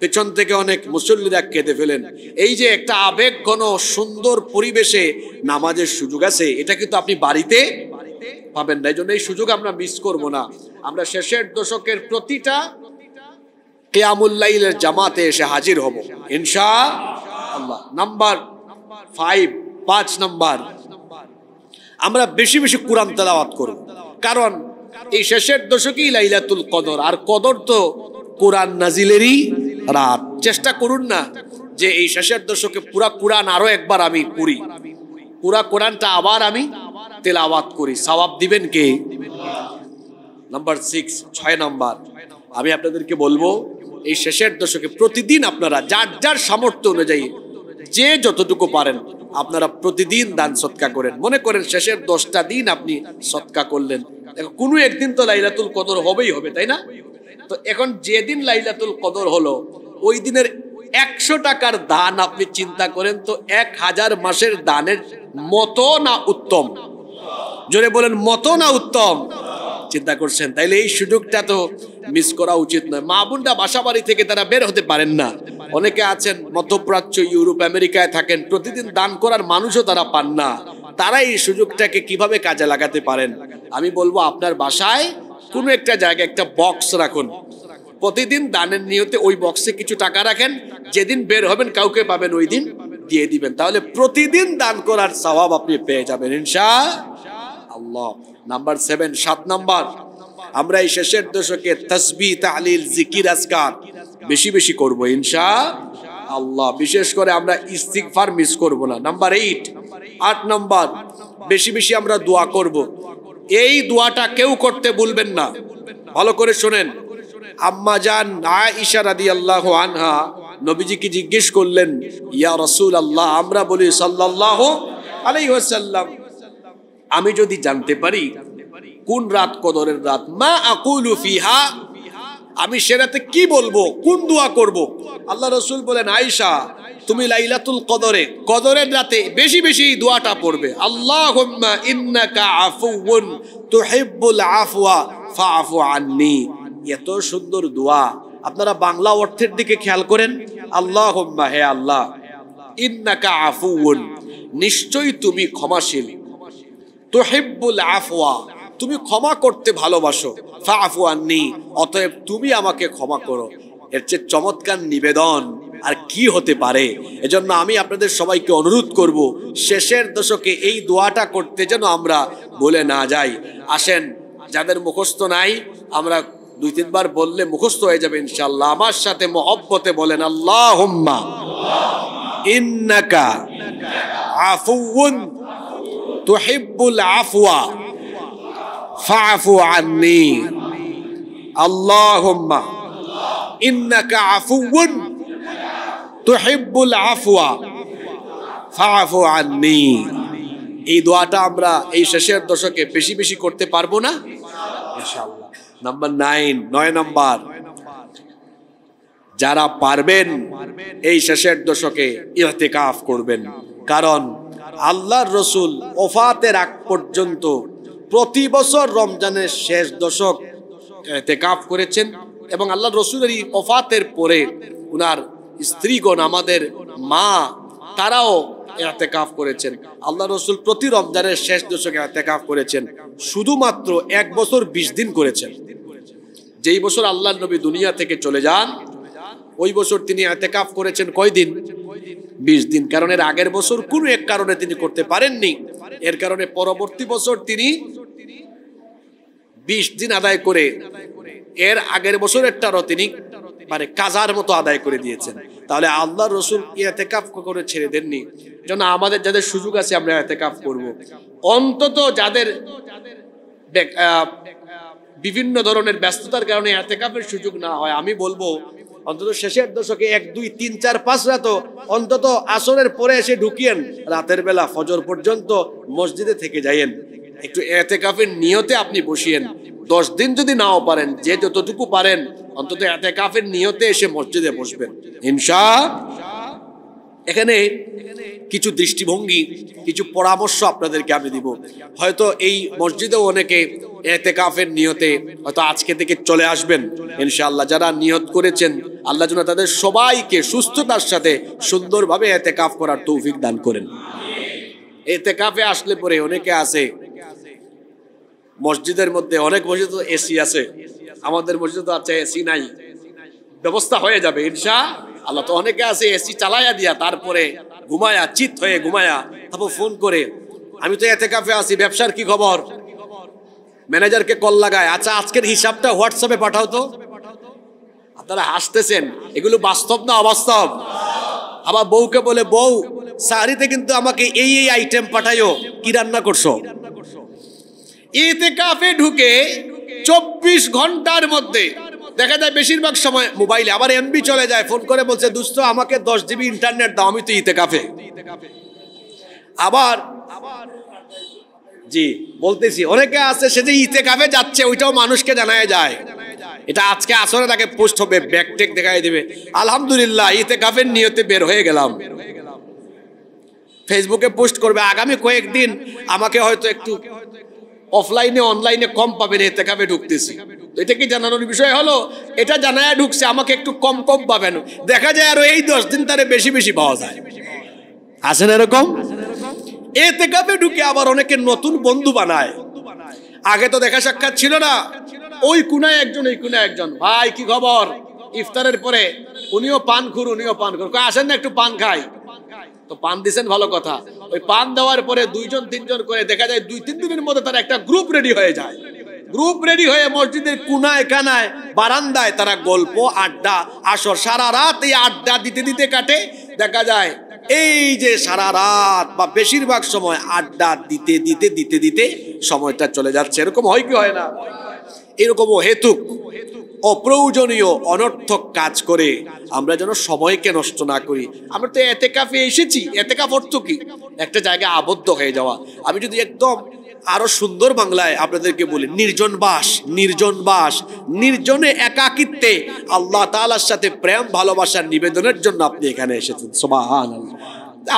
পেছন থেকে অনেক মুসল্লিরা কেঁদে ফেলেন। এই যে একটা আবেগ ঘন সুন্দর পরিবেশে নামাজের সুযোগ আছে, এটা কিন্তু আপনি বাড়িতে পাবেন না। এই জন্য এই সুযোগ আমরা মিস করবো না। আমরা শেষের দশকের প্রতিটা কিয়ামুল লাইলের জামাতে এসে হাজির হব ইনশাআল্লাহ। নাম্বার 5 নাম্বার, আমরা বেশি বেশি কোরআন তেলাওয়াত করব, কারণ এই শেষের দশকেই লাইলাতুল কদর। আর কদর তো কোরআন নাজিলেরই রাত। চেষ্টা করুন না যে এই শেষের দশকে পুরা কোরআন আরো একবার আমি পড়ি, পুরা কোরআনটা আবার আমি তেলাওয়াত করি, সওয়াব দিবেন কে? নাম্বার 6, 6 নাম্বার, আমি আপনাদেরকে বলবো এই শেষের দশকে প্রতিদিন আপনারা যার যার সামর্থ্য অনুযায়ী যে যতটুকু পারেন আপনারা প্রতিদিন দান সৎকা করেন। মনে করেন শেষের 10টা দিন আপনি সৎকা করলেন, কোনো একদিন তো লাইলাতুল কদর হবেই হবে, তাই না? তো এখন যেদিন লাইলাতুল কদর হলো ওই দিনের 100 টাকার দান আপনি চিন্তা করেন তো 1000 মাসের দানের মতো না উত্তম? জোরে বলেন, মতো না উত্তম? চিন্তা করছেন? তাইলে এই সুযোগটা তো মিস করা উচিত নয়। মা বোনরা বাসা বাড়ি থেকে তারা বের হতে পারেন না, অনেকে আছেন মধ্যপ্রাচ্য, ইউরোপ, আমেরিকায় থাকেন, প্রতিদিন দান করার মানুষও তারা পান না। তারা এই সুযোগটাকে কিভাবে কাজে লাগাতে পারেন? আমি বলবো আপনার বাসায় কোনো একটা জায়গায় একটা বক্স রাখুন, প্রতিদিন দানের নিয়তে ওই বক্সে কিছু টাকা রাখেন, যেদিন বের হবেন কাউকে পাবেন ওই দিন দিয়ে দিবেন, তাহলে প্রতিদিন দান করার সওয়াব আপনি পেয়ে যাবেন ইনশাআল্লাহ। নাম্বার 7, 7 নাম্বার, আমরা এই শেষের দশকে তাসবিহ, তাহলিল, জিকির, আজকার বেশি বেশি করব ইনশাআল্লাহ। বিশেষ করে আমরা ইস্তিগফার মিস করব না। নাম্বার 8, 8 নাম্বার, বেশি বেশি আমরা দোয়া করব। এই দোয়াটা কেউ করতে ভুলবেন না, ভালো করে শুনেন। আম্মা জান আয়েশা রাদিয়াল্লাহু আনহা নবীজিকে জিজ্ঞেস করলেন, ইয়া রাসূলুল্লাহ, আমরা বলি সাল্লাল্লাহু আলাইহি ওয়াসাল্লাম, আমি যদি জানতে পারি কোন রাত কদরের রাত, মা আকুলু ফিহা, আমি সে রাতে কি বলবো, কোন দোয়া করব? আল্লাহ রাসূল বলেন, আয়েশা তুমি লাইলাতুল কদরে, কদরের রাতে বেশি বেশি এই দোয়াটা পড়বে, আল্লাহুম্মা ইন্নাকা আফুউন তুহিব্বুল আফওয়া ফাআফু আন্নী। এত সুন্দর দোয়া, আপনারা বাংলা অর্থের দিকে খেয়াল করেন। আল্লাহুম্মা, হে আল্লাহ, ইন্নাকা আফুউন, নিশ্চয়ই তুমি ক্ষমাশীল, তুহিব্বুল আফওয়া, তুমি ক্ষমা করতে ভালোবাসো, ফাআফু আন্নী, অতএব তুমি আমাকে ক্ষমা করো। এর চেয়ে চমৎকার নিবেদন আর কি হতে পারে? এজন্য আমি আপনাদের সবাইকে অনুরোধ করব, শেষের দশকে এই দোয়াটা করতে যেন আমরা ভুলে না যাই। আসেন, যাদের মুখস্থ নাই আমরা 2-3 বার বললে মুখস্থ হয়ে যাবে ইনশাআল্লাহ। আমার সাথে মহব্বতে বলেন, আল্লাহুম্মা ইন্নাকা আফুউন তুহিব্বুল আফওয়া ফাআফু আন্নী। আল্লাহুম্মা ইন্নাকা আফুউন তুহিব্বুল আফওয়া ফাআফু আন্নী। এই দোয়াটা আমরা এই শেষের দশকে বেশি বেশি করতে পারবো না ইনশাআল্লাহ। নাম্বার 9, 9 নাম্বার, যারা পারবেন এই শেষের দশকে ইতিকাফ করবেন, কারণ আল্লাহর রাসূল ওফাতের আগ পর্যন্ত প্রতি বছর রমজানের শেষ দশক ইতিকাফ করেছেন, এবং আল্লাহর রাসূলের ওফাতের পরে উনার স্ত্রীগণ, আমাদের মা, তারাও ইতিকাফ করেছেন। আল্লাহ রাসূল প্রতি রমজানের শেষ দশকে ইতিকাফ করেছেন, শুধুমাত্র 1 বছর 20 দিন করেছেন। যেই বছর আল্লাহর নবী দুনিয়া থেকে চলে যান ওই বছর তিনি ইতিকাফ করেছেন কয়দিন? 20 দিন। কারণ এর আগের বছর কোনো এক কারণে তিনি করতে পারেননি, এর কারণে পরবর্তী বছর তিনি 20 দিন আদায় করে এর আগের বছরেরটারও তিনি মানে কাজার মতো আদায় করে দিয়েছেন। তাহলে আল্লাহর রাসূল ইতিকাফ করে ছেড়ে দেননি। যেন আমাদের যাদের সুযোগ আছে আমরা ইতিকাফ করব, অন্তত যাদের বিভিন্ন ধরনের ব্যস্ততার কারণে ইতিকাফের সুযোগ না হয়, আমি বলবো অন্তত শেষের দশকে 1, 2, 3, 4, 5 রাত অন্তত আসরের পরে এসে ঢুকিয়েন, রাতের বেলা ফজর পর্যন্ত মসজিদে থেকে যাইয়েন, একটু ইতিকাফের নিয়তে আপনি বসিয়েন। 10 দিন যদি নাও পারেন, যে যতটুকু পারেন অন্তত ইতিকাফের নিয়তে এসে মসজিদে বসবেন ইনশাআল্লাহ। এখানে কিছু দৃষ্টিভঙ্গি, কিছু পরামর্শ আপনাদেরকে আমি দিব। হয়তো এই মসজিদেও অনেকে ইতিকাফের নিয়তে হয়তো আজকে থেকে চলে আসবেন ইনশাআল্লাহ। যারা নিয়ত করেছেন আল্লাহ যেন তাদের সবাইকে সুস্থতার সাথে সুন্দরভাবে ইতিকাফ করার তৌফিক দান করেন। ইতিকাফে আসলে পরে অনেকে আছে মসজিদের মধ্যে, অনেক মসজিদে এসি আছে, আমাদের মসজিদে তো আছে এসি নাই, ব্যবস্থা হয়ে যাবে ইনশাআল্লাহ। তো অনেকে আছে এসি চালায়া দিয়া তারপরে ঘুমায়া, চিত হয়ে ঘুমায়া, তারপর ফোন করে আমি তো ইতিকাফে আছি, ব্যবসার কি খবর, ম্যানেজারকে কল লাগায়, আচ্ছা আজকের হিসাবটা হোয়াটসঅ্যাপে পাঠাও তো। আপনারা হাসতেছেন, এগুলো বাস্তব না অবাস্তব? আবার বউকে বলে, বউ সাহারিতে কিন্তু আমাকে এই এই আইটেম পাঠাইও, কি রান্না করছো? ইতিকাফে ঢুকে 24 ঘন্টার মধ্যে দেখা যায় বেশিরভাগ সময় মোবাইলে আবার এমবি চলে যায়, ফোন করে বলছে দোস্ত আমাকে 10 জিবি ইন্টারনেট দাও, আমি তো ইতিকাফে। আবার জি বলতেছি, অনেকে আছে সে যে ইতিকাফে যাচ্ছে ওইটাও মানুষকে জানায় যায়। এটা আজকে আসরে তাকে পোস্ট হবে, ব্যাকটেক দেখাই দেবে, আলহামদুলিল্লাহ ইতিকাফের নিয়তে বের হয়ে গেলাম। ফেসবুকে পোস্ট করবে, আগামী কয়েকদিন আমাকে হয়তো একটু অফলাইনে অনলাইনে কম পাবেন, ইতিকাফে ঢুকতেছি। এটা কি জানানোর বিষয় হলো? এটা জানায় ঢুকছে, আমাকে একটু কম কম পাবেন। দেখা যায় আরো এই 10 দিন তারে বেশি বেশি পাওয়া যায়। আসেন এরকম ইতিকাফে ঢুকে আবার অনেকে নতুন বন্ধু বানায়। আগে তো দেখা সাক্ষাৎ ছিল না, ওই কোনায় একজন এই কোনায় একজন, ভাই কি খবর, ইফতারের পরে উনিও পানখুর উনিও পানখুর, আসেন না একটু পান খাই। তো পান দিছেন ভালো কথা, ওই পান দেওয়ার পরে 2জন 3জন করে দেখা যায় 2-3 দিনের মধ্যে তারা একটা গ্রুপ রেডি হয়ে যায়। গ্রুপ রেডি হয়ে মসজিদের কোনায় কানায় বারান্দায় তারা গল্প আড্ডা আসর সারা রাত এই আড্ডা দিতে দিতে কাটে। দেখা যায় এই যে সারা রাত বা বেশিরভাগ সময় আড্ডা দিতে দিতে দিতে দিতে সময়টা চলে যাচ্ছে। এরকম হয় কি হয় না? এরকম হেতুক অপ্রয়োজনীয় অনর্থক কাজ করে আমরা যেন সময়কে নষ্ট না করি। আমরা তো ইতিকাফে এসেছি, ইতিকাফ অর্থ কি? একটা জায়গায় আবদ্ধ হয়ে যাওয়া। আমি যদি একদম আরো সুন্দর বাংলায় আপনাদেরকে বলি, নির্জন বাস, নির্জন বাস, নির্জনে একাকিত্বে আল্লাহ তাআলার সাথে প্রেম ভালোবাসার নিবেদনের জন্য আপনি এখানে এসেছেন। সুবহানাল্লাহ।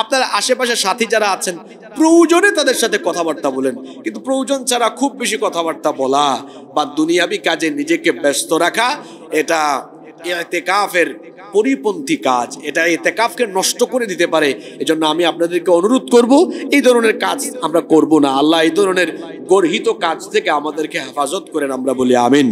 আপনার আশেপাশে সাথী যারা আছেন প্রয়োজনে তাদের সাথে কথাবার্তা বলেন, কিন্তু প্রয়োজন ছাড়া খুব বেশি কথাবার্তা বলা বা দুনিয়াবি কাজে নিজেকে ব্যস্ত রাখা এটা ইতিকাফের পরিপন্থী কাজ। এটা ইতিকাফকে নষ্ট করে দিতে পারে। এজন্য আমি আপনাদেরকে অনুরোধ করব এই ধরনের কাজ আমরা করব না। আল্লাহ এই ধরনের গর্হিত কাজ থেকে আমাদেরকে হেফাজত করেন, আমরা বলি আমিন।